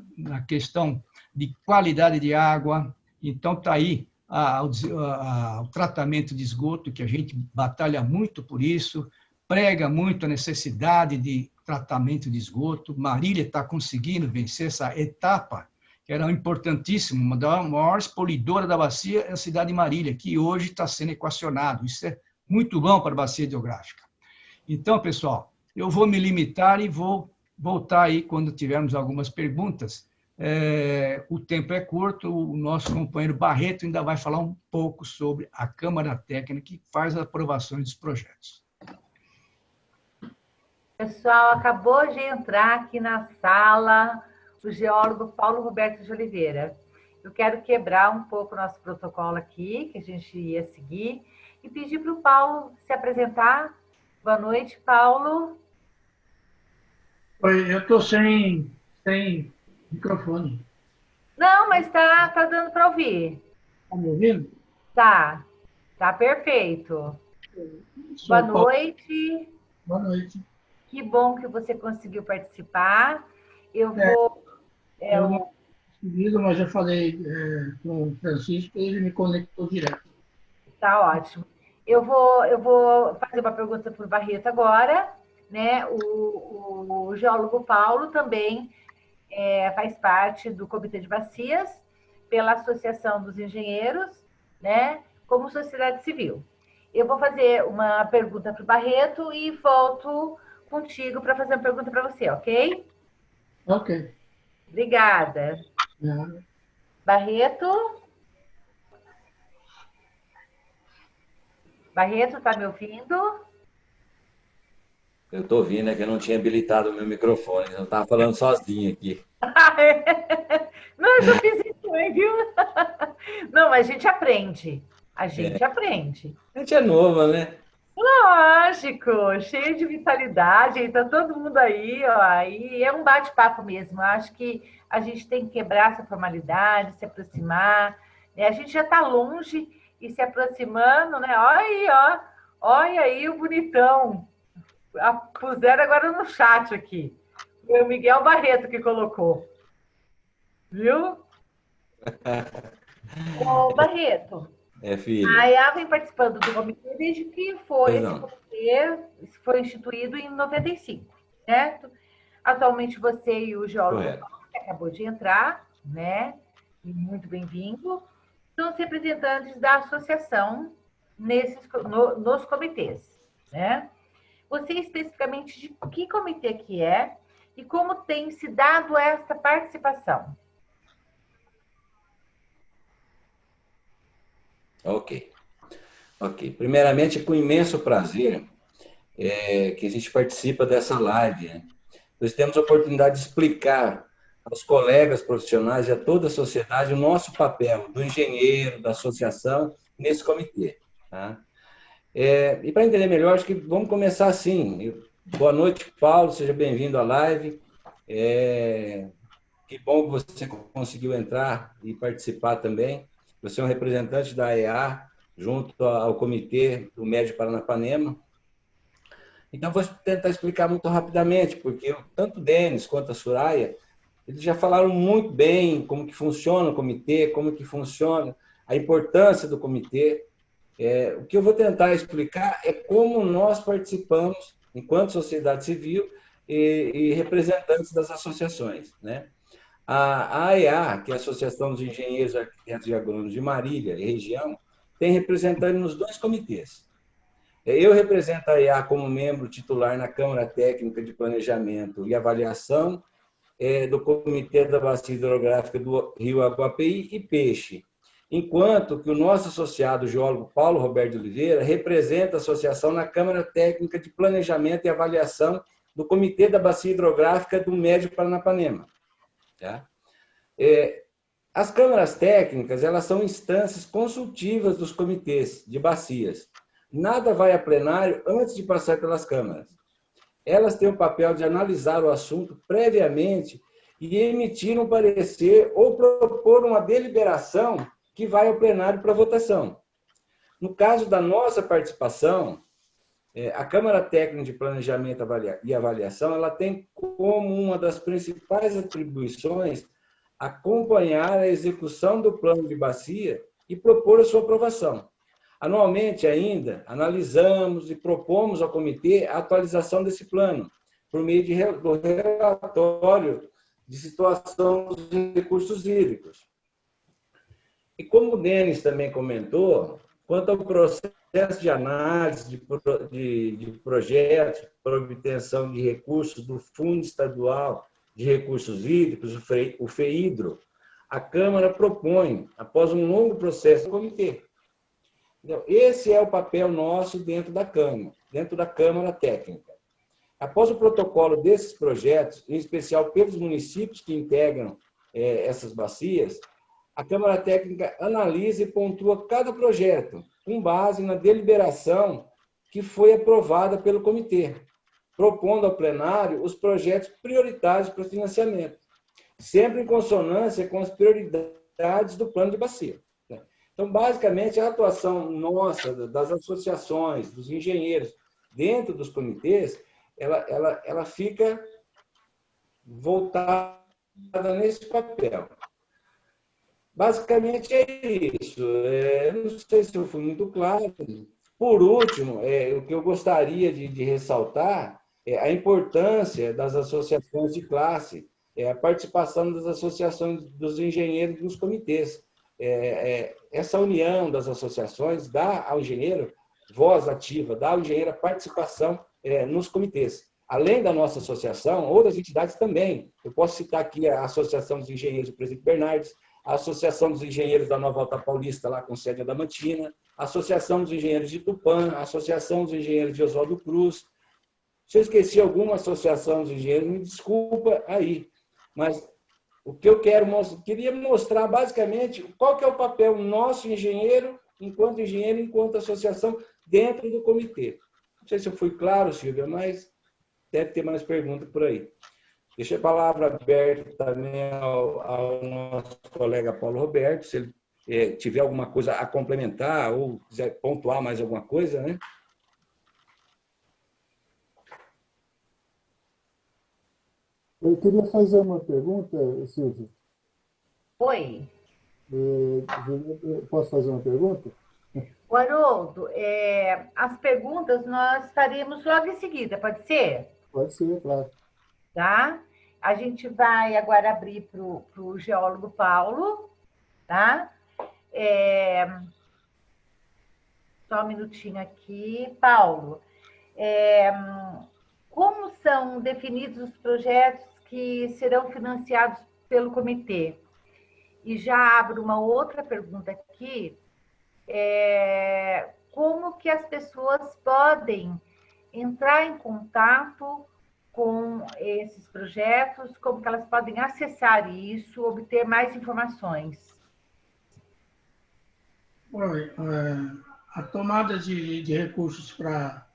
questão de qualidade de água. Então, está aí o tratamento de esgoto, que a gente batalha muito por isso, prega muito a necessidade de tratamento de esgoto. Marília está conseguindo vencer essa etapa, que era importantíssima, uma das maiores poluidoras da bacia é a cidade de Marília, que hoje está sendo equacionado. Isso é muito bom para a bacia hidrográfica. Então, pessoal, eu vou me limitar e vou voltar aí quando tivermos algumas perguntas. O tempo é curto, o nosso companheiro Barreto ainda vai falar um pouco sobre a Câmara Técnica que faz as aprovações dos projetos. Pessoal, acabou de entrar aqui na sala o geólogo Paulo Roberto de Oliveira. Eu quero quebrar um pouco o nosso protocolo aqui, que a gente ia seguir, e pedir para o Paulo se apresentar. Boa noite, Paulo. Oi, eu estou sem microfone. Não, mas tá dando para ouvir. Está me ouvindo? Tá perfeito. Boa noite. Boa noite. Que bom que você conseguiu participar. Eu vou... Mas eu falei com o Francisco e ele me conectou direto. Tá ótimo. Eu vou fazer uma pergunta para o Barreto agora, né? O geólogo Paulo também faz parte do Comitê de Bacias, pela Associação dos Engenheiros, né? Como sociedade civil. Eu vou fazer uma pergunta para o Barreto e volto contigo para fazer uma pergunta para você, ok? Ok. Obrigada. Barreto? Barreto, está me ouvindo? Eu estou ouvindo, é que eu não tinha habilitado o meu microfone, eu estava falando sozinho aqui. Não, eu já fiz isso também, viu? Não, mas a gente aprende. A gente aprende. A gente é nova, né? Lógico, cheio de vitalidade, está todo mundo aí, ó, e é um bate-papo mesmo. Eu acho que a gente tem que quebrar essa formalidade, se aproximar, né? A gente já está longe e se aproximando, né? Olha aí o bonitão. Puseram agora no chat aqui. Foi o Miguel Barreto que colocou. Viu? Ô, Barreto. Filho. A EA vem participando do comitê desde que esse comitê foi instituído em 95, certo? Atualmente você e o geólogo que acabou de entrar, né? Muito bem-vindo. São os representantes da associação nos comitês, né? Você especificamente de que comitê que é e como tem se dado essa participação? Ok. Primeiramente, é com imenso prazer que a gente participa dessa live, né? Nós temos a oportunidade de explicar aos colegas profissionais e a toda a sociedade o nosso papel do engenheiro, da associação, nesse comitê. Tá? E para entender melhor, acho que vamos começar assim. Boa noite, Paulo, seja bem-vindo à live. Que bom que você conseguiu entrar e participar também. Você é um representante da EA, junto ao Comitê do Médio Paranapanema. Então, vou tentar explicar muito rapidamente, porque tanto o Denis quanto a Soraya Eles já falaram muito bem como que funciona o comitê, como que funciona a importância do comitê. O que eu vou tentar explicar é como nós participamos, enquanto sociedade civil e representantes das associações, né? A AEA, que é a Associação dos Engenheiros, Arquitetos e Agrônomos de Marília e região, tem representante nos 2 comitês. Eu represento a AEA como membro titular na Câmara Técnica de Planejamento e Avaliação do Comitê da Bacia Hidrográfica do Rio Aguapeí e Peixe, enquanto que o nosso associado, o geólogo Paulo Roberto de Oliveira, representa a associação na Câmara Técnica de Planejamento e Avaliação do Comitê da Bacia Hidrográfica do Médio Paranapanema. Tá? As câmaras técnicas, elas são instâncias consultivas dos comitês de bacias. Nada vai a plenário antes de passar pelas câmaras. Elas têm o papel de analisar o assunto previamente e emitir um parecer ou propor uma deliberação que vai ao plenário para votação. No caso da nossa participação, a Câmara Técnica de Planejamento e Avaliação, ela tem como uma das principais atribuições acompanhar a execução do plano de bacia e propor a sua aprovação. Anualmente, ainda, analisamos e propomos ao comitê a atualização desse plano, por meio do relatório de situação dos recursos hídricos. E como o Denis também comentou, quanto ao processo de análise de projetos para obtenção de recursos do Fundo Estadual de Recursos Hídricos, o FEHIDRO, a Câmara propõe, após um longo processo do comitê. Então, esse é o papel nosso dentro da Câmara Técnica. Após o protocolo desses projetos, em especial pelos municípios que integram essas bacias, a Câmara Técnica analisa e pontua cada projeto, com base na deliberação que foi aprovada pelo comitê, propondo ao plenário os projetos prioritários para financiamento, sempre em consonância com as prioridades do plano de bacia. Então, basicamente, a atuação nossa, das associações, dos engenheiros, dentro dos comitês, ela fica voltada nesse papel. Basicamente é isso. Não sei se eu fui muito claro. Por último, o que eu gostaria de ressaltar é a importância das associações de classe, a participação das associações dos engenheiros nos comitês. Essa união das associações dá ao engenheiro voz ativa, dá ao engenheiro a participação nos comitês. Além da nossa associação, outras entidades também. Eu posso citar aqui a Associação dos Engenheiros do Presidente Bernardes, a Associação dos Engenheiros da Nova Alta Paulista, lá com sede da Mantina, a Associação dos Engenheiros de Tupã, a Associação dos Engenheiros de Oswaldo Cruz. Se eu esqueci alguma associação dos engenheiros, me desculpa aí. Mas o que eu queria mostrar, basicamente, qual que é o papel nosso engenheiro, enquanto associação, dentro do comitê. Não sei se eu fui claro, Silvia, mas deve ter mais perguntas por aí. Deixei a palavra aberta também ao nosso colega Paulo Roberto, se ele tiver alguma coisa a complementar ou quiser pontuar mais alguma coisa, né? Eu queria fazer uma pergunta, Silvia. Oi. Posso fazer uma pergunta? O Haroldo, as perguntas nós faremos logo em seguida, pode ser? Pode ser, claro. Tá? A gente vai agora abrir para o geólogo Paulo, tá? Só um minutinho aqui. Paulo, como são definidos os projetos que serão financiados pelo comitê? E já abro uma outra pergunta aqui. Como que as pessoas podem entrar em contato com esses projetos, como que elas podem acessar isso, obter mais informações? Olha, a tomada de recursos para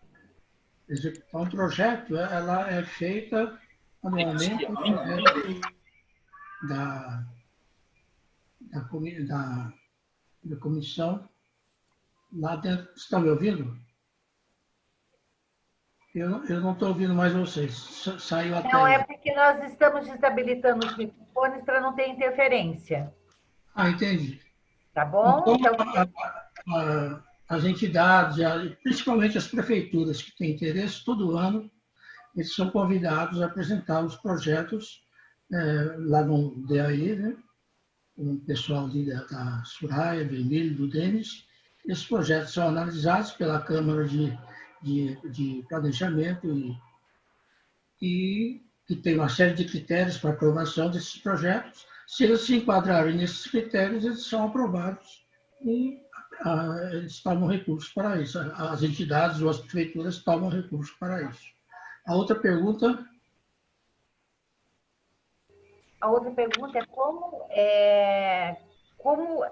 executar um projeto, ela é feita anualmente da comissão lá dentro. Estão me ouvindo? Eu não estou ouvindo mais vocês. Saiu a Não, tela. é porque nós estamos desabilitando os microfones para não ter interferência. Ah, entendi. Tá bom? Então, Então, as entidades, principalmente as prefeituras que têm interesse, todo ano, eles são convidados a apresentar os projetos lá no DAE, né? Com o pessoal da Soraya, do Emílio, do Denis. Esses projetos são analisados pela Câmara de Planejamento e que tem uma série de critérios para aprovação desses projetos. Se eles se enquadrarem nesses critérios, eles são aprovados e eles tomam recursos para isso. As entidades ou as prefeituras tomam recursos para isso. A outra pergunta... a outra pergunta é como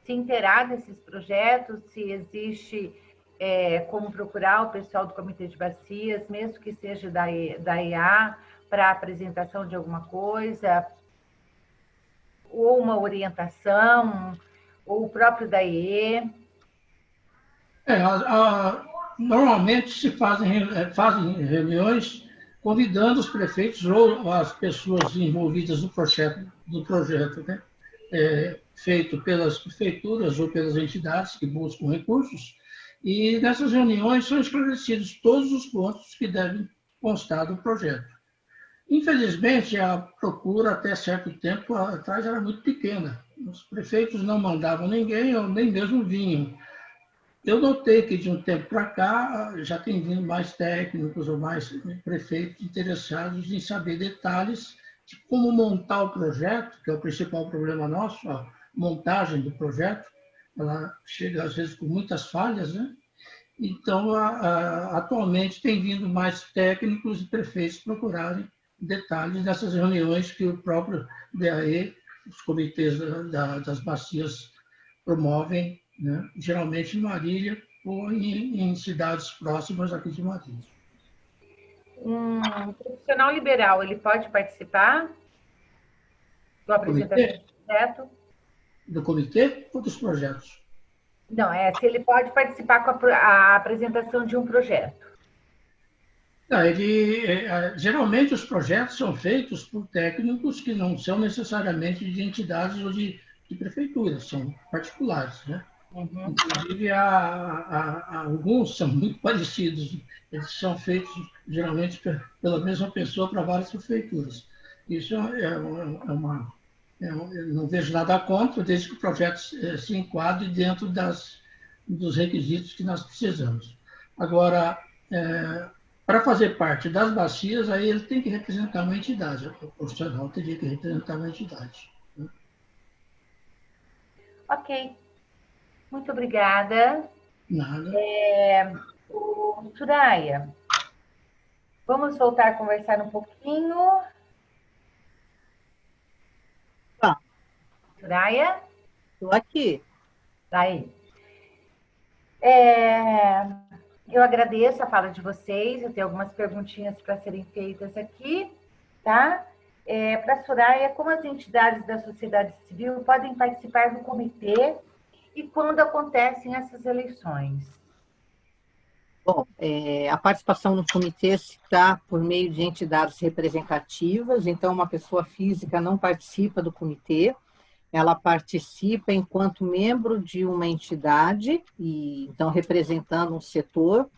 se inteirar desses projetos, se existe como procurar o pessoal do Comitê de Bacias, mesmo que seja da IA, para apresentação de alguma coisa, ou uma orientação, ou o próprio da IE. Normalmente se fazem reuniões convidando os prefeitos ou as pessoas envolvidas no projeto, né? Feito pelas prefeituras ou pelas entidades que buscam recursos, e nessas reuniões são esclarecidos todos os pontos que devem constar do projeto. Infelizmente, a procura até certo tempo atrás era muito pequena. Os prefeitos não mandavam ninguém ou nem mesmo vinham. Eu notei que de um tempo para cá já tem vindo mais técnicos ou mais prefeitos interessados em saber detalhes de como montar o projeto, que é o principal problema nosso, a montagem do projeto. Ela chega às vezes com muitas falhas, né? Então, atualmente tem vindo mais técnicos e prefeitos procurarem detalhes dessas reuniões que o próprio DAE, os comitês das bacias promovem, né? Geralmente em Marília ou em cidades próximas aqui de Marília. Um profissional liberal, ele pode participar do apresentação do projeto? Do comitê ou dos projetos? Não, se ele pode participar com a apresentação de um projeto. Não, geralmente os projetos são feitos por técnicos que não são necessariamente de entidades ou de prefeituras, são particulares, né? Uhum. Inclusive, alguns são muito parecidos, eles são feitos geralmente pela mesma pessoa para várias prefeituras. Isso eu não vejo nada contra, desde que o projeto se enquadre dentro dos requisitos que nós precisamos. Agora, para fazer parte das bacias, aí ele tem que representar uma entidade, o profissional teria que representar uma entidade. Né? Ok. Muito obrigada. Nada. Soraya, vamos voltar a conversar um pouquinho. Tá. Soraya? Estou aqui. Tá aí. Eu agradeço a fala de vocês, eu tenho algumas perguntinhas para serem feitas aqui, tá? Para a Soraya, como as entidades da sociedade civil podem participar do comitê e quando acontecem essas eleições? Bom, a participação no comitê se dá por meio de entidades representativas, então uma pessoa física não participa do comitê, ela participa enquanto membro de uma entidade, e então representando um setor.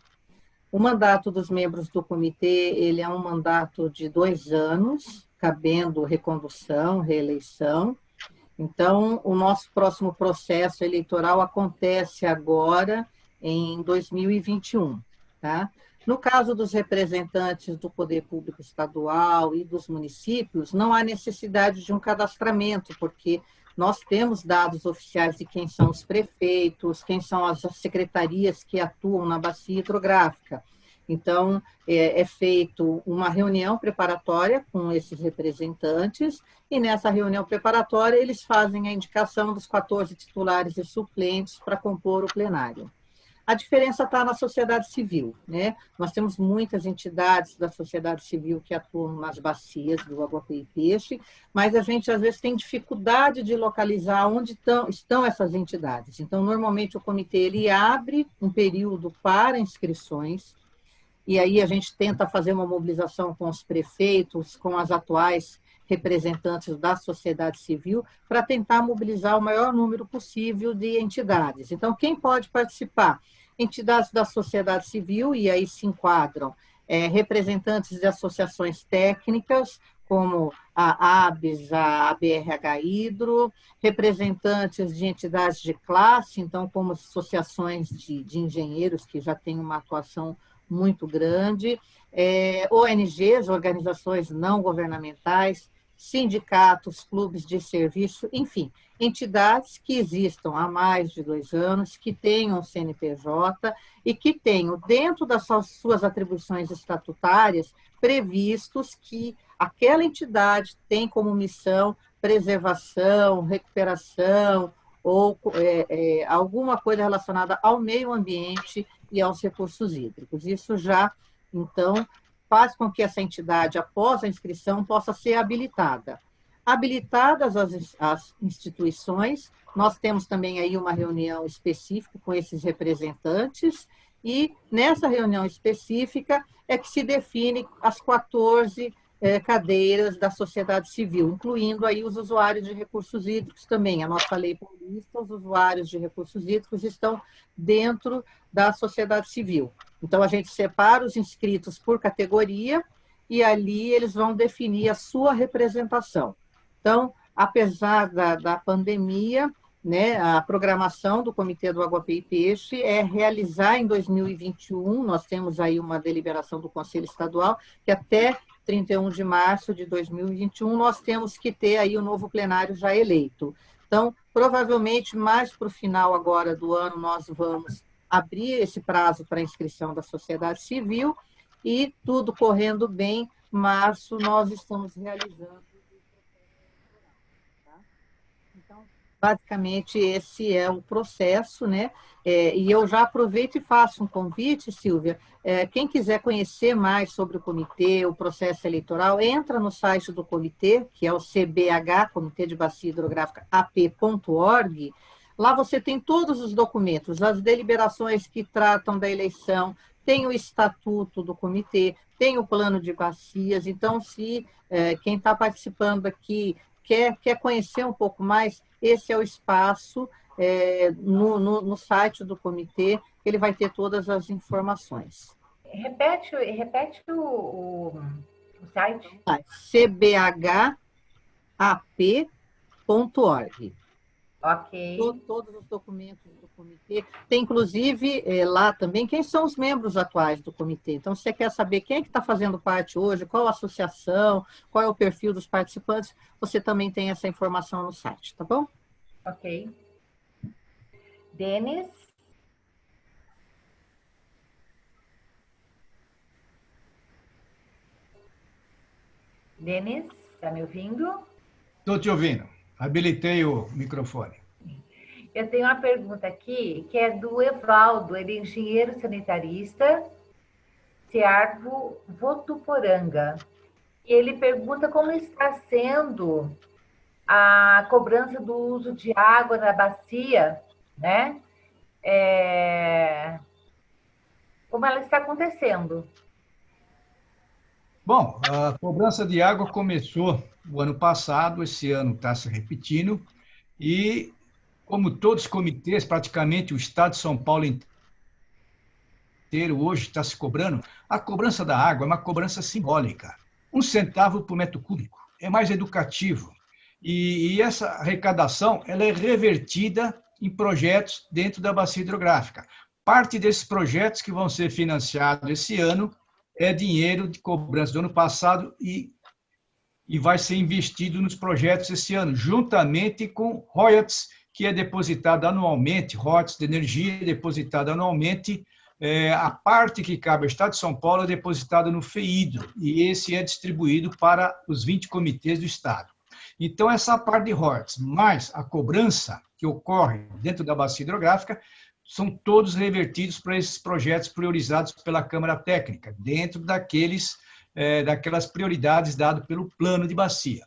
O mandato dos membros do comitê, ele é um mandato de 2 anos, cabendo recondução, reeleição. Então, o nosso próximo processo eleitoral acontece agora em 2021, tá? No caso dos representantes do Poder Público Estadual e dos municípios, não há necessidade de um cadastramento, porque nós temos dados oficiais de quem são os prefeitos, quem são as secretarias que atuam na bacia hidrográfica. Então, é feito uma reunião preparatória com esses representantes, e nessa reunião preparatória eles fazem a indicação dos 14 titulares e suplentes para compor o plenário. A diferença está na sociedade civil, né? Nós temos muitas entidades da sociedade civil que atuam nas bacias do Aguape e Peixe, mas a gente, às vezes, tem dificuldade de localizar onde estão essas entidades. Então, normalmente, o comitê ele abre um período para inscrições, e aí a gente tenta fazer uma mobilização com os prefeitos, com as atuais representantes da sociedade civil, para tentar mobilizar o maior número possível de entidades. Então, quem pode participar? Entidades da sociedade civil, e aí se enquadram representantes de associações técnicas, como a ABS, a ABRH Hidro, representantes de entidades de classe, então, como associações de engenheiros, que já têm uma atuação muito grande, ONGs, organizações não governamentais, sindicatos, clubes de serviço, enfim, entidades que existam há mais de 2 anos, que tenham CNPJ e que tenham, dentro das suas atribuições estatutárias, previstos que aquela entidade tem como missão preservação, recuperação ou alguma coisa relacionada ao meio ambiente e aos recursos hídricos. Isso já, então, faz com que essa entidade, após a inscrição, possa ser habilitada. Habilitadas as instituições, nós temos também aí uma reunião específica com esses representantes, e nessa reunião específica é que se define as 14 cadeiras da sociedade civil, incluindo aí os usuários de recursos hídricos também. A nossa lei paulista, os usuários de recursos hídricos estão dentro da sociedade civil. Então, a gente separa os inscritos por categoria e ali eles vão definir a sua representação. Então, apesar da pandemia, né, a programação do Comitê do Água-Pé e Peixe é realizar em 2021, nós temos aí uma deliberação do Conselho Estadual, que até 31 de março de 2021 nós temos que ter aí o novo plenário já eleito. Então, provavelmente, mais para o final agora do ano, nós vamos abrir esse prazo para inscrição da sociedade civil e, tudo correndo bem, março nós estamos realizando. Então, basicamente, esse é o processo, né? E eu já aproveito e faço um convite, Silvia. Quem quiser conhecer mais sobre o comitê, o processo eleitoral, entra no site do comitê, que é o CBH, Comitê de Bacia Hidrográfica, ap.org. Lá você tem todos os documentos, as deliberações que tratam da eleição, tem o estatuto do comitê, tem o plano de bacias. Então, se quem está participando aqui quer conhecer um pouco mais, esse é o espaço no site do comitê, ele vai ter todas as informações. Repete o site. cbhap.org. Ok. Todos os documentos do comitê. Tem, inclusive, lá também quem são os membros atuais do comitê. Então, se você quer saber quem é que está fazendo parte hoje, qual a associação, qual é o perfil dos participantes, você também tem essa informação no site, tá bom? Ok. Denis? Denis, está me ouvindo? Estou te ouvindo. Habilitei o microfone. Eu tenho uma pergunta aqui, que é do Evaldo, ele é engenheiro sanitarista, Ciarvo Votuporanga. E ele pergunta como está sendo a cobrança do uso de água na bacia, né? Como ela está acontecendo? Bom, a cobrança de água começou o ano passado, esse ano está se repetindo, e como todos os comitês, praticamente o Estado de São Paulo inteiro hoje está se cobrando, a cobrança da água é uma cobrança simbólica. 1 centavo por metro cúbico, é mais educativo. E essa arrecadação ela é revertida em projetos dentro da bacia hidrográfica. Parte desses projetos que vão ser financiados esse ano é dinheiro de cobrança do ano passado e vai ser investido nos projetos esse ano, juntamente com royalties, que é depositado anualmente, royalties de energia depositado anualmente. A parte que cabe ao Estado de São Paulo é depositada no FEIDRO, e esse é distribuído para os 20 comitês do Estado. Então, essa parte de royalties, mais a cobrança que ocorre dentro da bacia hidrográfica, são todos revertidos para esses projetos priorizados pela Câmara Técnica, dentro daquelas prioridades dadas pelo plano de bacia.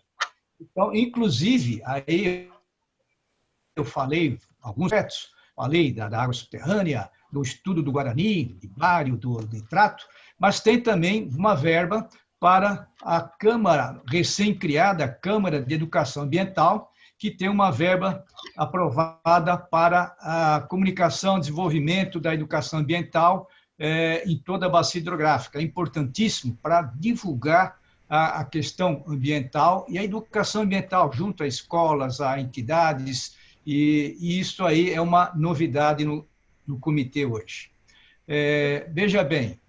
Então, inclusive, aí eu falei alguns projetos, falei da água subterrânea, do estudo do Guarani, de Bário, do nitrato, mas tem também uma verba para a Câmara, recém-criada Câmara de Educação Ambiental, que tem uma verba aprovada para a comunicação, desenvolvimento da educação ambiental em toda a bacia hidrográfica. É importantíssimo para divulgar a questão ambiental e a educação ambiental junto a escolas, a entidades, e isso aí é uma novidade no comitê hoje. Veja bem,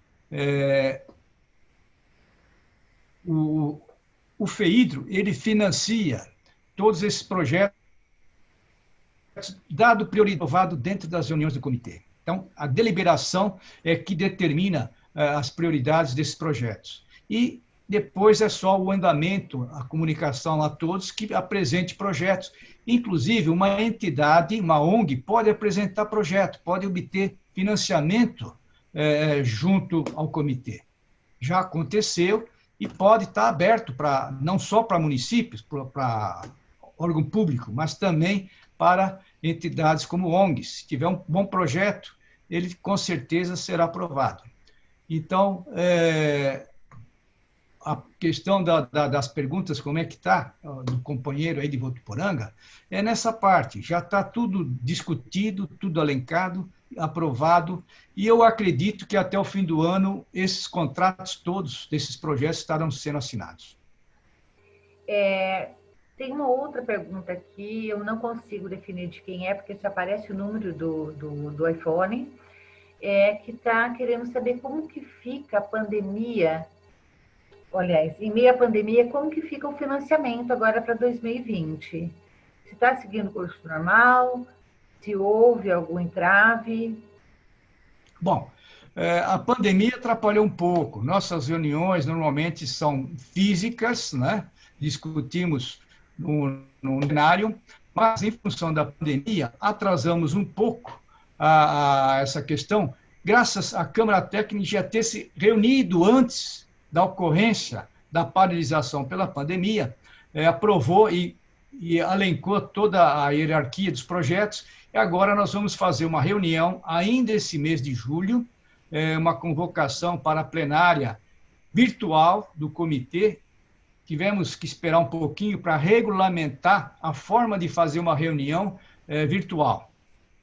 o FEHIDRO, ele financia todos esses projetos, dado prioridade aprovado dentro das reuniões do comitê. Então, a deliberação é que determina as prioridades desses projetos. E depois é só o andamento, a comunicação a todos que apresente projetos. Inclusive, uma entidade, uma ONG, pode apresentar projeto, pode obter financiamento junto ao comitê. Já aconteceu e pode estar aberto não só para municípios, para órgão público, mas também para entidades como ONGs. Se tiver um bom projeto, ele com certeza será aprovado. Então, a questão das perguntas, como é que está, do companheiro aí de Votuporanga, é nessa parte. Já está tudo discutido, tudo alencado, aprovado, e eu acredito que até o fim do ano, esses contratos todos, desses projetos, estarão sendo assinados. Tem uma outra pergunta aqui, eu não consigo definir de quem é, porque só aparece o número do iPhone, que está querendo saber como que fica a pandemia, aliás, em meio à pandemia, como que fica o financiamento agora para 2020? Se está seguindo o curso normal, se houve algum entrave? Bom, a pandemia atrapalhou um pouco. Nossas reuniões normalmente são físicas, né? Discutimos no cenário, mas em função da pandemia, atrasamos um pouco a essa questão, graças à Câmara Técnica já ter se reunido antes da ocorrência da paralisação pela pandemia, aprovou e alencou toda a hierarquia dos projetos, e agora nós vamos fazer uma reunião ainda esse mês de julho, uma convocação para a plenária virtual do comitê. Tivemos que esperar um pouquinho para regulamentar a forma de fazer uma reunião virtual.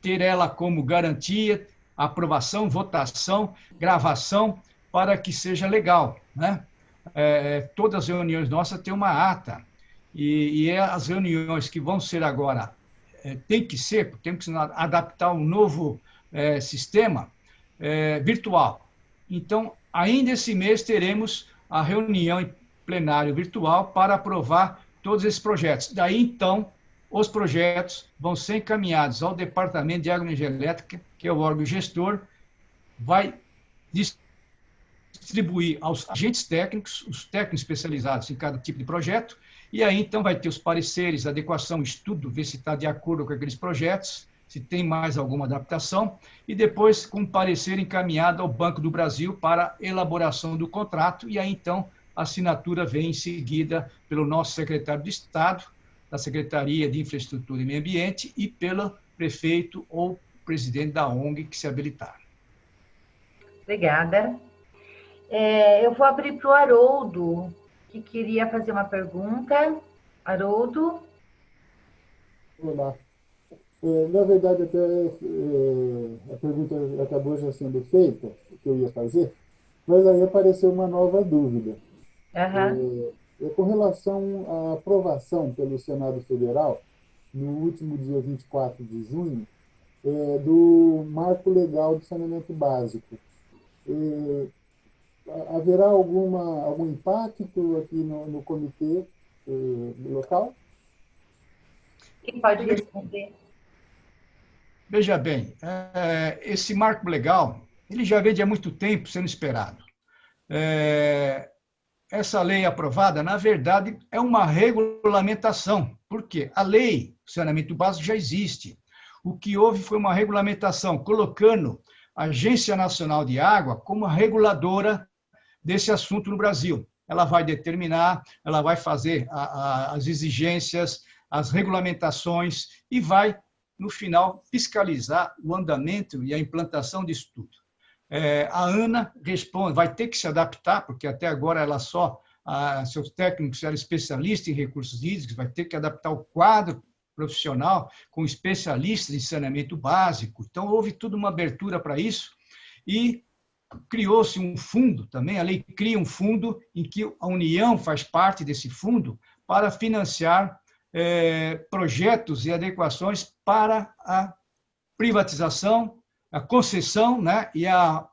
Ter ela como garantia, aprovação, votação, gravação, para que seja legal, né? Todas as reuniões nossas têm uma ata, e as reuniões que vão ser agora, temos que adaptar um novo sistema virtual. Então, ainda esse mês teremos a reunião em plenário virtual para aprovar todos esses projetos. Daí, então, os projetos vão ser encaminhados ao Departamento de Água e Energia Elétrica, que é o órgão gestor, vai distribuir aos agentes técnicos, os técnicos especializados em cada tipo de projeto, e aí, então, vai ter os pareceres, adequação, estudo, ver se está de acordo com aqueles projetos, se tem mais alguma adaptação, e depois, com parecer encaminhado ao Banco do Brasil para elaboração do contrato, e aí, então, a assinatura vem em seguida pelo nosso secretário de Estado, da Secretaria de Infraestrutura e Meio Ambiente, e pelo prefeito ou presidente da ONG que se habilitar. Obrigada. Eu vou abrir para o Haroldo, que queria fazer uma pergunta. Haroldo? Olá. Na verdade, até a pergunta acabou já sendo feita, que eu ia fazer, mas aí apareceu uma nova dúvida. Com relação à aprovação pelo Senado Federal, no último dia 24 de junho, do Marco Legal de Saneamento Básico. Haverá algum impacto aqui no comitê local? Quem pode responder? Veja bem, esse marco legal, ele já vem de há muito tempo sendo esperado. Essa lei aprovada, na verdade, é uma regulamentação, porque a lei do saneamento básico já existe. O que houve foi uma regulamentação, colocando a Agência Nacional de Água como a reguladora desse assunto no Brasil. Ela vai determinar, ela vai fazer as exigências, as regulamentações e vai no final, fiscalizar o andamento e a implantação disso tudo. A ANA responde, vai ter que se adaptar, porque até agora ela seus técnicos eram especialistas em recursos hídricos, vai ter que adaptar o quadro profissional com especialistas em saneamento básico. Então, houve toda uma abertura para isso e criou-se um fundo também, a lei cria um fundo em que a União faz parte desse fundo para financiar projetos e adequações para a privatização, a concessão, né, e a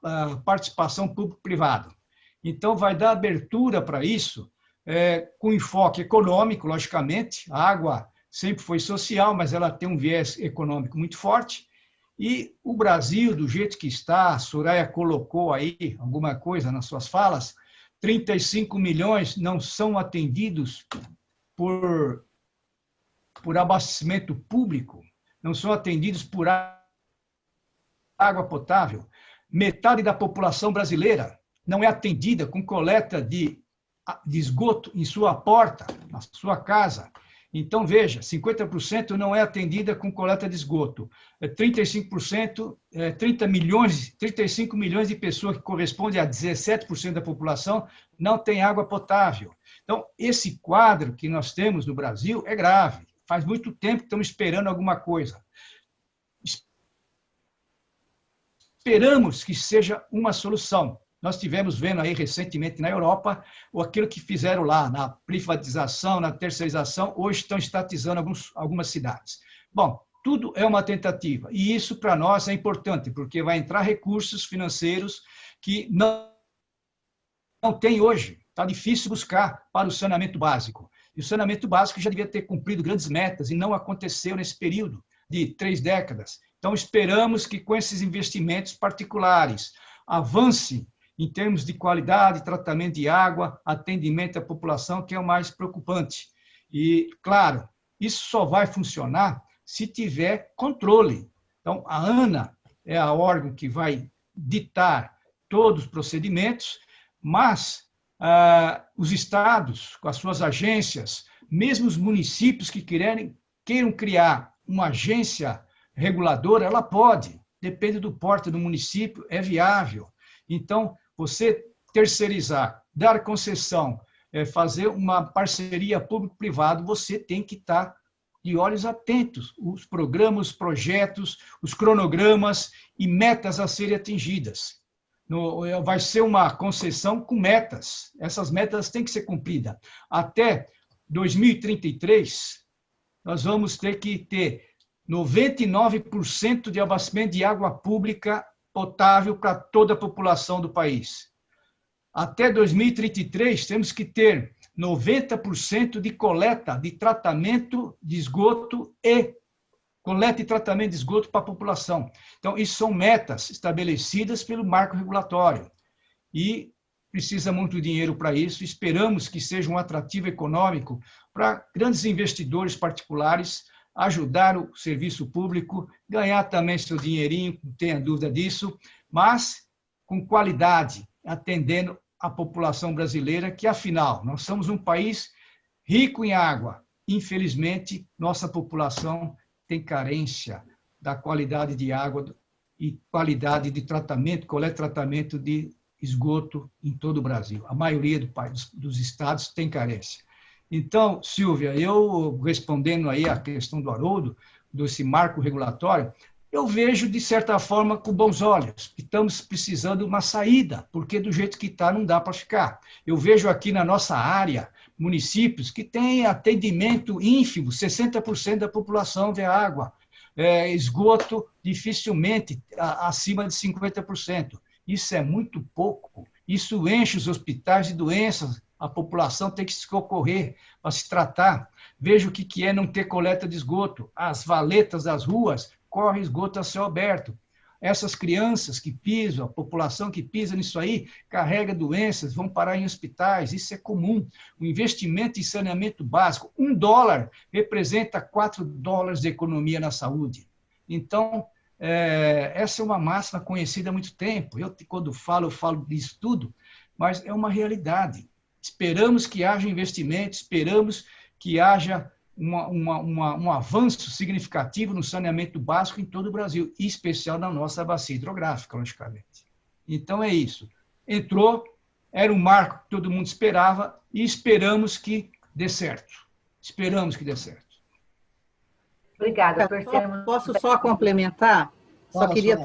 participação público-privada. Então, vai dar abertura para isso, com enfoque econômico, logicamente. A água sempre foi social, mas ela tem um viés econômico muito forte. E o Brasil, do jeito que está, a Soraya colocou aí alguma coisa nas suas falas, 35 milhões não são atendidos por abastecimento público, não são atendidos por água potável. Metade da população brasileira não é atendida com coleta de esgoto em sua porta, na sua casa. Então, veja, 50% não é atendida com coleta de esgoto. 35%, 35 milhões de pessoas, que corresponde a 17% da população, não tem água potável. Então, esse quadro que nós temos no Brasil é grave. Faz muito tempo que estamos esperando alguma coisa. Esperamos que seja uma solução. Nós tivemos vendo aí recentemente na Europa aquilo que fizeram lá na privatização, na terceirização, hoje estão estatizando algumas cidades. Bom, tudo é uma tentativa e isso para nós é importante, porque vai entrar recursos financeiros que não tem hoje. Está difícil buscar para o saneamento básico. E o saneamento básico já devia ter cumprido grandes metas e não aconteceu nesse período de 3 décadas. Então, esperamos que com esses investimentos particulares avance em termos de qualidade, tratamento de água, atendimento à população, que é o mais preocupante. E, claro, isso só vai funcionar se tiver controle. Então, a ANA é a órgão que vai ditar todos os procedimentos, mas os estados, com as suas agências, mesmo os municípios que queiram criar uma agência reguladora, ela pode, depende do porte do município, é viável. Então, você terceirizar, dar concessão, fazer uma parceria público-privado, você tem que estar de olhos atentos. Os programas, os projetos, os cronogramas e metas a serem atingidas. Vai ser uma concessão com metas. Essas metas têm que ser cumpridas. Até 2033, nós vamos ter que ter 99% de abastecimento de água pública potável para toda a população do país. Até 2033, temos que ter 90% de coleta de tratamento de esgoto e coleta e tratamento de esgoto para a população. Então, isso são metas estabelecidas pelo marco regulatório. E precisa muito dinheiro para isso. Esperamos que seja um atrativo econômico para grandes investidores particulares ajudar o serviço público, ganhar também seu dinheirinho, não tenha dúvida disso, mas com qualidade, atendendo a população brasileira, que, afinal, nós somos um país rico em água. Infelizmente, nossa população tem carência da qualidade de água e qualidade de tratamento, coleta e tratamento de esgoto em todo o Brasil. A maioria dos estados tem carência. Então, Silvia, eu respondendo aí a questão do Haroldo, desse marco regulatório, eu vejo, de certa forma, com bons olhos, que estamos precisando de uma saída, porque do jeito que está não dá para ficar. Eu vejo aqui na nossa área municípios que têm atendimento ínfimo, 60% da população vê água, esgoto dificilmente acima de 50%. Isso é muito pouco, isso enche os hospitais de doenças, a população tem que se socorrer para se tratar. Veja o que é não ter coleta de esgoto. As valetas das ruas correm esgoto a céu aberto. Essas crianças que pisam, a população que pisa nisso aí, carrega doenças, vão parar em hospitais. Isso é comum. O investimento em saneamento básico, $1 representa $4 de economia na saúde. Então, essa é uma máxima conhecida há muito tempo. Eu, quando eu falo disso tudo, mas é uma realidade. Esperamos que haja investimento, esperamos que haja um avanço significativo no saneamento básico em todo o Brasil, em especial na nossa bacia hidrográfica, logicamente. Então, é isso. Entrou, era um marco que todo mundo esperava e esperamos que dê certo. Esperamos que dê certo. Obrigada. Posso só complementar? Só queria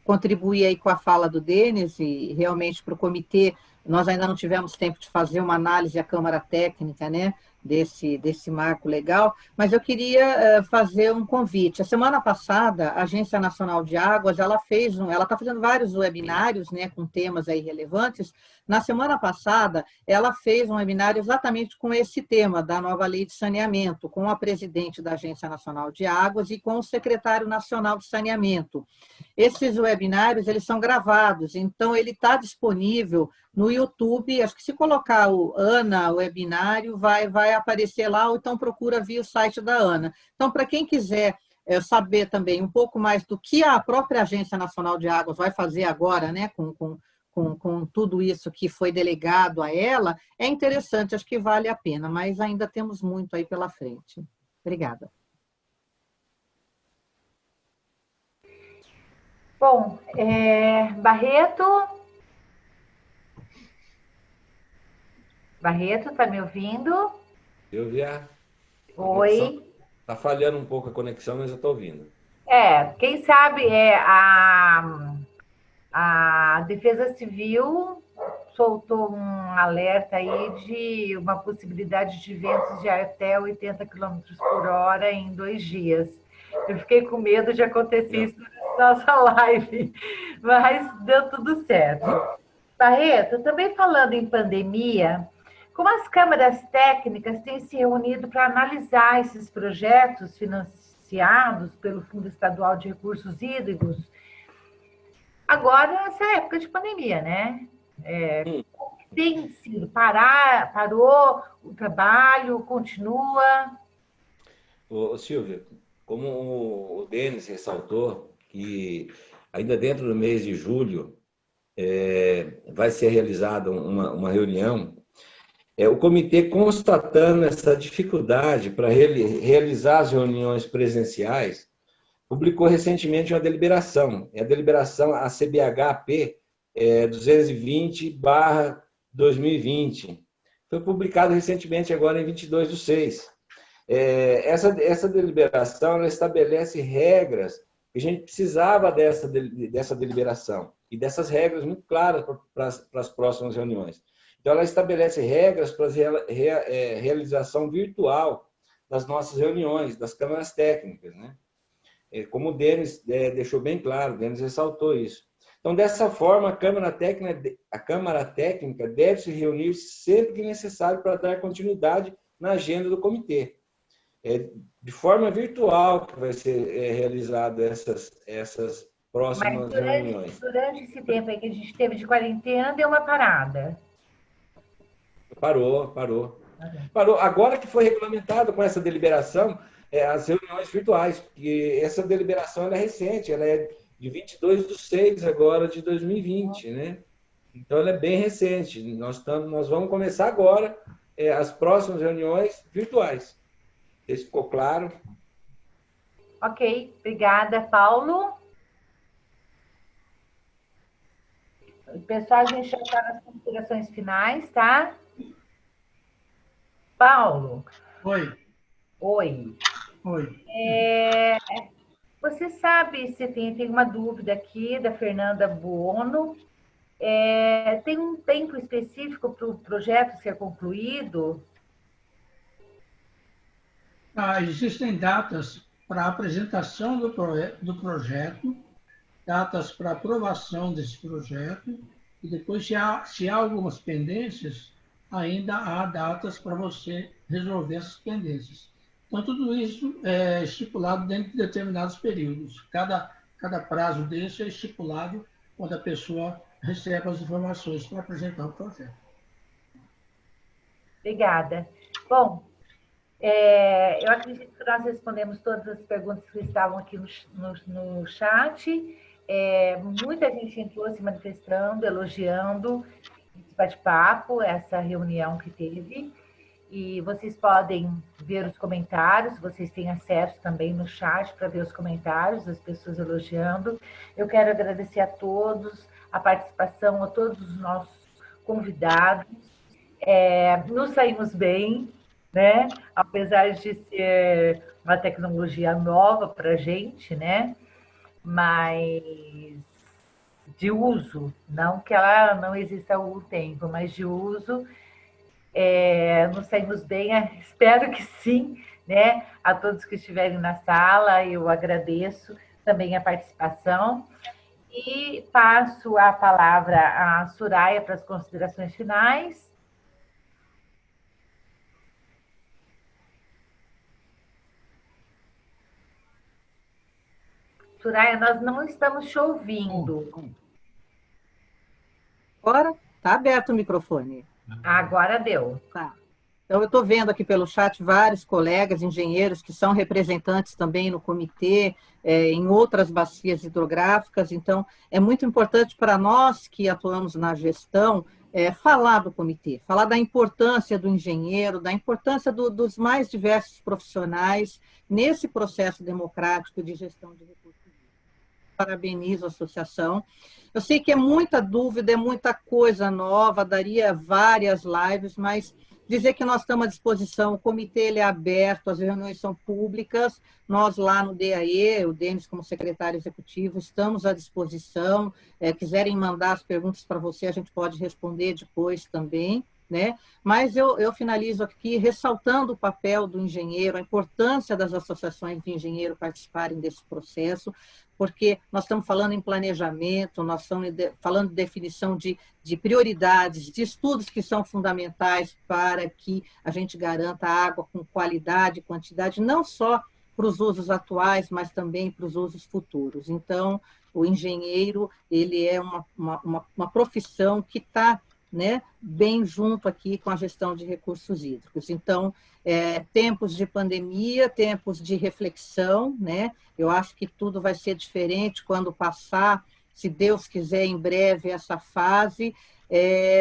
contribuir aí com a fala do Denis e realmente para o comitê, nós ainda não tivemos tempo de fazer uma análise à Câmara Técnica, né, desse marco legal, mas eu queria fazer um convite. A semana passada, a Agência Nacional de Águas, ela está fazendo vários webinários, né, com temas aí relevantes. Na semana passada, ela fez um webinário exatamente com esse tema da nova lei de saneamento, com a presidente da Agência Nacional de Águas e com o secretário nacional de saneamento. Esses webinários, eles são gravados, então ele está disponível no YouTube, acho que se colocar o ANA webinário, vai aparecer lá, ou então procura via o site da ANA. Então, para quem quiser saber também um pouco mais do que a própria Agência Nacional de Águas vai fazer agora, né, com tudo isso que foi delegado a ela, é interessante, acho que vale a pena, mas ainda temos muito aí pela frente. Obrigada. Bom, Barreto, está me ouvindo? Silvia? Oi. Está falhando um pouco a conexão, mas eu estou ouvindo. Quem sabe a Defesa Civil soltou um alerta aí de uma possibilidade de ventos de até 80 km por hora em 2 dias. Eu fiquei com medo de acontecer isso na nossa live, mas deu tudo certo. Barreto, também falando em pandemia, como as câmaras técnicas têm se reunido para analisar esses projetos financiados pelo Fundo Estadual de Recursos Hídricos, agora nessa época de pandemia, né? Tem sido? Parou o trabalho? Continua? Silvia, como o Denis ressaltou, que ainda dentro do mês de julho vai ser realizada uma reunião, o comitê, constatando essa dificuldade para realizar as reuniões presenciais, publicou recentemente uma deliberação, a deliberação ACBHP 220/2020. Foi publicado recentemente, agora em 22/6. Essa deliberação ela estabelece regras, que a gente precisava dessa deliberação, e dessas regras muito claras para as próximas reuniões. Então, ela estabelece regras para a realização virtual das nossas reuniões, das câmaras técnicas, né? Como o Denis deixou bem claro, o Denis ressaltou isso. Então, dessa forma, a Câmara Técnica deve se reunir sempre que necessário para dar continuidade na agenda do comitê. De forma virtual que vai ser realizada essas próximas reuniões. Durante esse tempo aí que a gente teve de quarentena, deu uma parada. Parou. Agora que foi regulamentado com essa deliberação, as reuniões virtuais, porque essa deliberação ela é recente, ela é de 22/6 agora de 2020, né? Então, ela é bem recente. Nós vamos começar agora as próximas reuniões virtuais. Isso ficou claro? Ok, obrigada, Paulo. Pessoal, a gente já está nas considerações finais, tá? Paulo. Oi. Você sabe se tem uma dúvida aqui da Fernanda Buono. Tem um tempo específico para o projeto ser concluído? Existem datas para apresentação do projeto, datas para aprovação desse projeto, e depois, se há algumas pendências, ainda há datas para você resolver essas pendências. Então, tudo isso é estipulado dentro de determinados períodos. Cada prazo desse é estipulado quando a pessoa recebe as informações para apresentar o projeto. Obrigada. Bom, eu acredito que nós respondemos todas as perguntas que estavam aqui no chat. Muita gente entrou se manifestando, elogiando esse bate-papo, essa reunião que teve. E vocês podem ver os comentários, vocês têm acesso também no chat para ver os comentários, as pessoas elogiando. Eu quero agradecer a todos, a participação, a todos os nossos convidados. Nos saímos bem, né? Apesar de ser uma tecnologia nova para a gente, né? Mas de uso, não que ela não exista há algum tempo, mas de uso, nos saímos bem, espero que sim, né? A todos que estiverem na sala, eu agradeço também a participação e passo a palavra à Soraya para as considerações finais. Soraya, nós não estamos te ouvindo. Agora está aberto o microfone. Agora deu. Tá. Então, eu estou vendo aqui pelo chat vários colegas engenheiros que são representantes também no comitê, em outras bacias hidrográficas. Então, é muito importante para nós que atuamos na gestão falar do comitê, falar da importância do engenheiro, da importância dos mais diversos profissionais nesse processo democrático de gestão de recursos. Parabenizo a associação. Eu sei que é muita dúvida, é muita coisa nova, daria várias lives, mas dizer que nós estamos à disposição, o comitê ele é aberto, as reuniões são públicas, nós lá no DAE, o Denis como secretário executivo, estamos à disposição, quiserem mandar as perguntas para você, a gente pode responder depois também, né? Mas eu finalizo aqui ressaltando o papel do engenheiro, a importância das associações de engenheiro participarem desse processo, porque nós estamos falando em planejamento, nós estamos falando de definição de prioridades, de estudos que são fundamentais para que a gente garanta água com qualidade e quantidade, não só para os usos atuais, mas também para os usos futuros. Então, o engenheiro ele é uma profissão que está, né, bem junto aqui com a gestão de recursos hídricos. Então, tempos de pandemia, tempos de reflexão, né? Eu acho que tudo vai ser diferente quando passar, se Deus quiser, em breve, essa fase,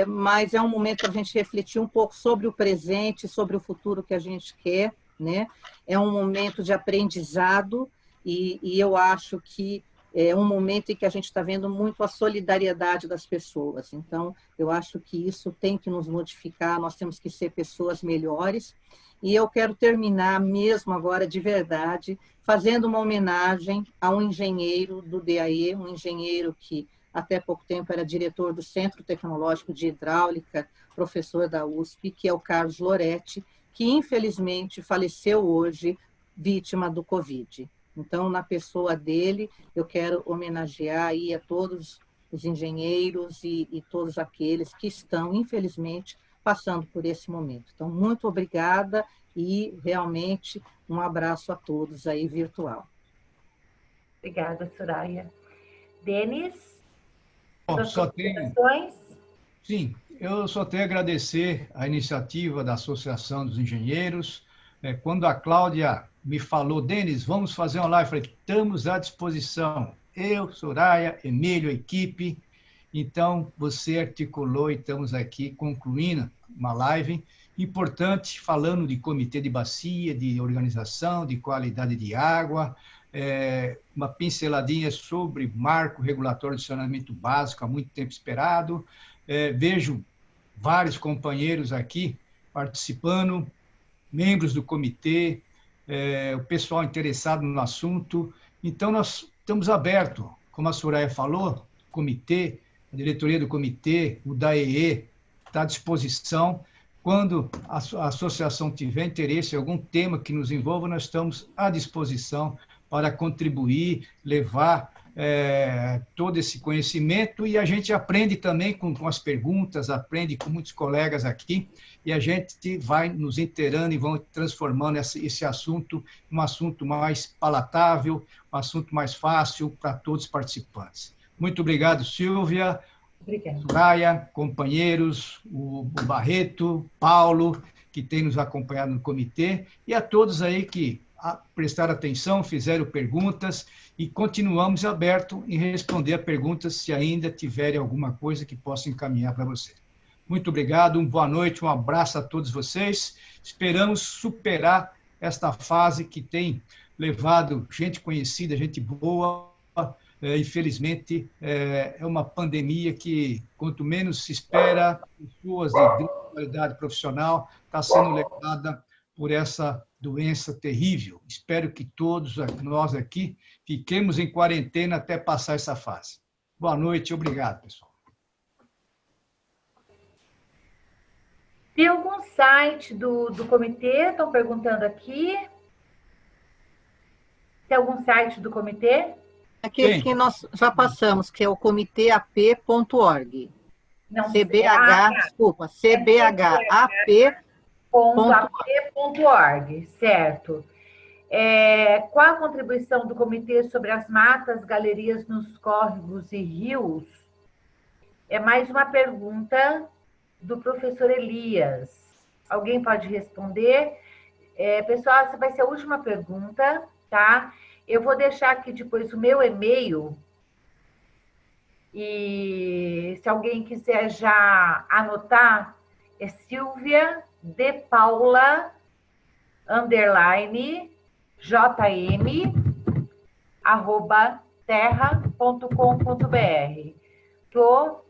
mas é um momento para a gente refletir um pouco sobre o presente, sobre o futuro que a gente quer, né? É um momento de aprendizado e eu acho que é um momento em que a gente está vendo muito a solidariedade das pessoas. Então, eu acho que isso tem que nos modificar, nós temos que ser pessoas melhores. E eu quero terminar mesmo agora, de verdade, fazendo uma homenagem a um engenheiro do DAE, um engenheiro que até pouco tempo era diretor do Centro Tecnológico de Hidráulica, professor da USP, que é o Carlos Loretti, que infelizmente faleceu hoje, vítima do Covid. Então, na pessoa dele, eu quero homenagear aí a todos os engenheiros e todos aqueles que estão, infelizmente, passando por esse momento. Então, muito obrigada e, realmente, um abraço a todos aí virtual. Obrigada, Soraya. Denis? Bom, Sim, eu só tenho a agradecer a iniciativa da Associação dos Engenheiros. Quando a Cláudia me falou, Denis, vamos fazer uma live, eu falei, estamos à disposição. Eu, Soraya, Emílio, equipe. Então, você articulou e estamos aqui concluindo uma live importante, falando de comitê de bacia, de organização, de qualidade de água, uma pinceladinha sobre marco regulatório de saneamento básico, há muito tempo esperado. Vejo vários companheiros aqui participando, membros do comitê, o pessoal interessado no assunto. Então, nós estamos abertos, como a Soraya falou, comitê, a diretoria do comitê, o DAEE, está à disposição. Quando a associação tiver interesse em algum tema que nos envolva, nós estamos à disposição para contribuir, levar todo esse conhecimento, e a gente aprende também com as perguntas, aprende com muitos colegas aqui, e a gente vai nos inteirando e vão transformando esse assunto em um assunto mais palatável, um assunto mais fácil para todos os participantes. Muito obrigado, Silvia, Soraya, companheiros, o Barreto, Paulo, que tem nos acompanhado no comitê, e a todos aí que prestaram atenção, fizeram perguntas, e continuamos abertos em responder a perguntas se ainda tiverem alguma coisa que possa encaminhar para você. Muito obrigado, uma boa noite, um abraço a todos vocês. Esperamos superar esta fase que tem levado gente conhecida, gente boa. Infelizmente, é uma pandemia que, quanto menos se espera, pessoas de grande qualidade profissional está sendo levada por essa doença terrível. Espero que todos nós aqui fiquemos em quarentena até passar essa fase. Boa noite, obrigado, pessoal. Tem algum site do comitê? Estão perguntando aqui. Tem algum site do comitê? Aquele que nós já passamos, que é o comitêap.org. Não, desculpa, cbhap.org. Certo. Qual a contribuição do comitê sobre as matas, galerias nos córregos e rios? É mais uma pergunta do professor Elias. Alguém pode responder? Pessoal, essa vai ser a última pergunta, tá? Eu vou deixar aqui depois o meu e-mail e se alguém quiser já anotar, é Silvia de Paula _jm@terra.com.br. Estou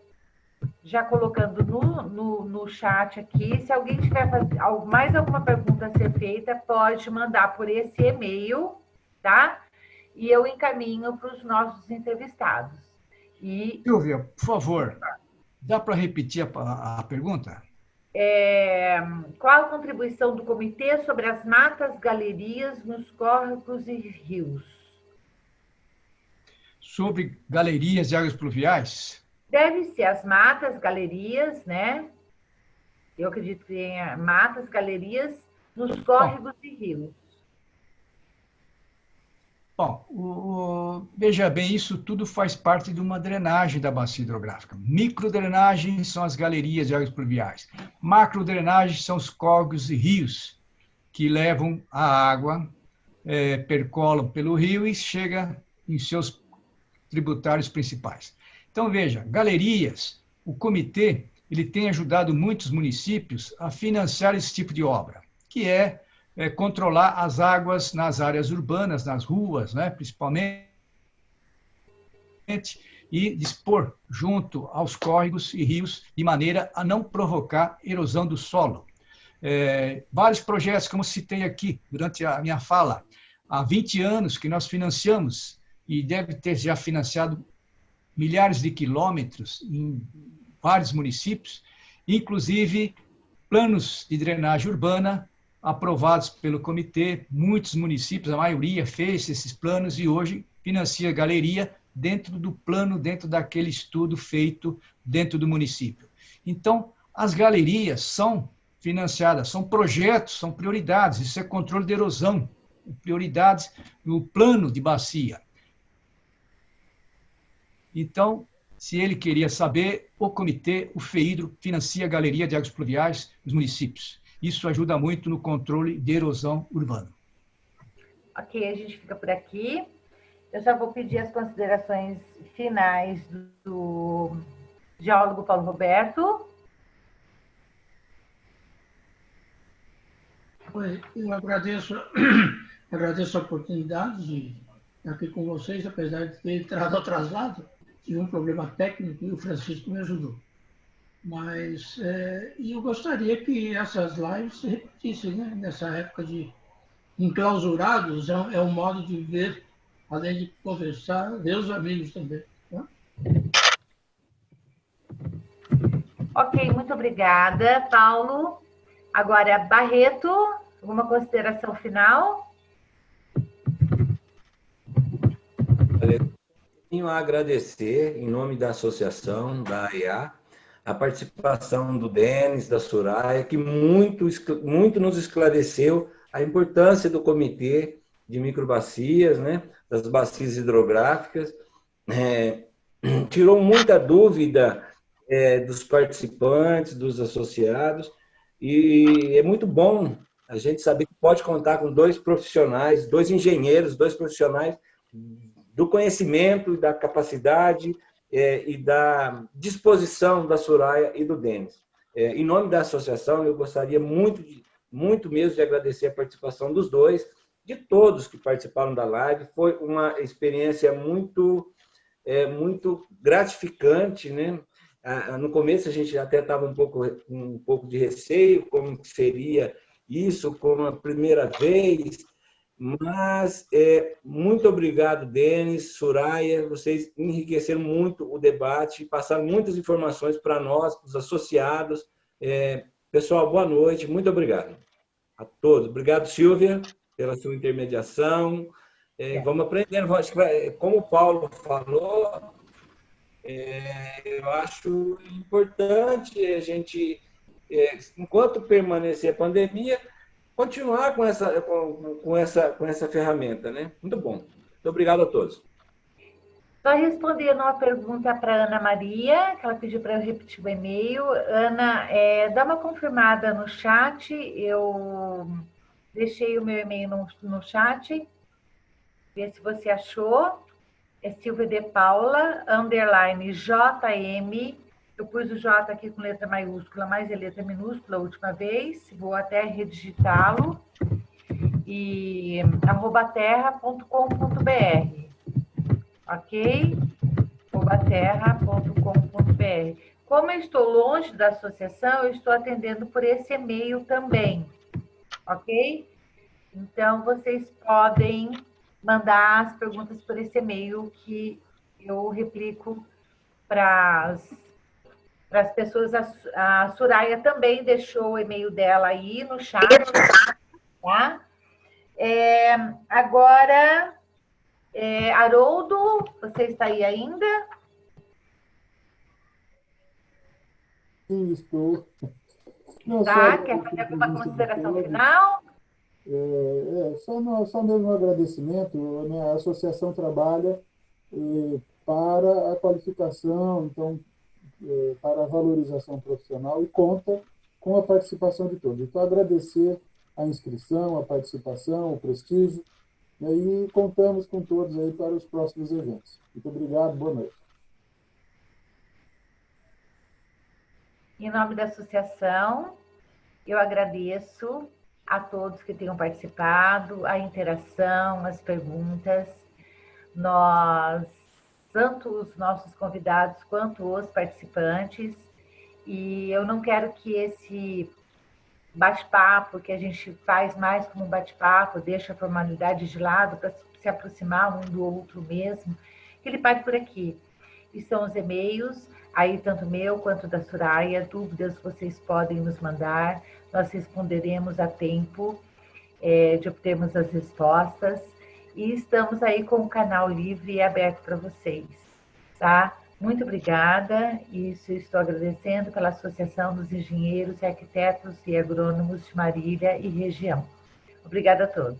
já colocando no chat aqui. Se alguém tiver mais alguma pergunta a ser feita, pode mandar por esse e-mail, tá? E eu encaminho para os nossos entrevistados. Silvia, por favor, dá para repetir a pergunta? Qual a contribuição do comitê sobre as matas, galerias nos córregos e rios? Sobre galerias de águas pluviais? Deve ser as matas, galerias, né? Eu acredito que tenha matas, galerias nos córregos e rios. Bom, veja bem, isso tudo faz parte de uma drenagem da bacia hidrográfica. Microdrenagem são as galerias de águas pluviais. Macrodrenagem são os córregos e rios, que levam a água, percolam pelo rio e chega em seus tributários principais. Então, veja, galerias, o comitê, ele tem ajudado muitos municípios a financiar esse tipo de obra, que é controlar as águas nas áreas urbanas, nas ruas, né, principalmente, e dispor junto aos córregos e rios de maneira a não provocar erosão do solo. Vários projetos, como citei aqui durante a minha fala, há 20 anos que nós financiamos e deve ter já financiado milhares de quilômetros em vários municípios, inclusive planos de drenagem urbana aprovados pelo comitê. Muitos municípios, a maioria, fez esses planos e hoje financia a galeria dentro do plano, dentro daquele estudo feito dentro do município. Então, as galerias são financiadas, são projetos, são prioridades, isso é controle de erosão, prioridades no plano de bacia. Então, se ele queria saber, o comitê, o FEIDRO, financia a galeria de águas pluviais dos municípios. Isso ajuda muito no controle de erosão urbana. Ok, a gente fica por aqui. Eu já vou pedir as considerações finais do geólogo Paulo Roberto. Eu agradeço a oportunidade de estar aqui com vocês, apesar de ter entrado atrasado. Tive um problema técnico e o Francisco me ajudou. Mas eu gostaria que essas lives se repetissem, né? Nessa época de enclausurados, é um modo de ver, além de conversar, ver os amigos também. Né? Ok, muito obrigada, Paulo. Agora, Barreto, alguma consideração final? Tenho a agradecer, em nome da associação, da AEA, a participação do Denis, da Soraya, que muito nos esclareceu a importância do comitê de microbacias, né, das bacias hidrográficas, tirou muita dúvida dos participantes, dos associados, e é muito bom a gente saber que pode contar com dois profissionais, dois engenheiros, dois profissionais do conhecimento, da capacidade e da disposição da Soraya e do Denis. Em nome da associação, eu gostaria muito mesmo de agradecer a participação dos dois, de todos que participaram da live. Foi uma experiência muito gratificante, né? No começo a gente até estava um pouco de receio, como que seria isso, como a primeira vez, mas muito obrigado, Denis, Soraya, vocês enriqueceram muito o debate, passaram muitas informações para nós, para os associados. Pessoal, boa noite, muito obrigado a todos. Obrigado, Silvia, pela sua intermediação. Vamos aprendendo, como o Paulo falou, eu acho importante a gente, enquanto permanecer a pandemia, continuar com essa ferramenta, né? Muito bom. Muito obrigado a todos. Só respondendo uma pergunta para Ana Maria, que ela pediu para eu repetir o e-mail. Ana, dá uma confirmada no chat, eu deixei o meu e-mail no chat, vê se você achou. É Silvia de Paula, _JM. Eu pus o J aqui com letra maiúscula, mais a letra minúscula a última vez. Vou até redigitá-lo. E @terra.com.br. Ok? @terra.com.br. Como eu estou longe da associação, eu estou atendendo por esse e-mail também. Ok? Então, vocês podem mandar as perguntas por esse e-mail que eu replico para as pessoas. A Soraya também deixou o e-mail dela aí no chat, tá? Agora, Haroldo, você está aí ainda? Sim, estou. Não, Tá, quer fazer alguma consideração final? Só mesmo um agradecimento, né? A associação trabalha para a qualificação, então, para a valorização profissional e conta com a participação de todos. Então, agradecer a inscrição, a participação, o prestígio, né? E contamos com todos aí para os próximos eventos. Muito obrigado, boa noite. Em nome da associação, eu agradeço a todos que tenham participado, a interação, as perguntas. Tanto os nossos convidados quanto os participantes, e eu não quero que esse bate-papo, que a gente faz mais como um bate-papo, deixa a formalidade de lado para se aproximar um do outro mesmo, que ele pare por aqui. E são os e-mails, aí tanto meu quanto da Soraya, dúvidas vocês podem nos mandar, nós responderemos a tempo de obtermos as respostas, e estamos aí com o canal livre e aberto para vocês, tá? Muito obrigada, isso estou agradecendo pela Associação dos Engenheiros, Arquitetos e Agrônomos de Marília e região. Obrigada a todos.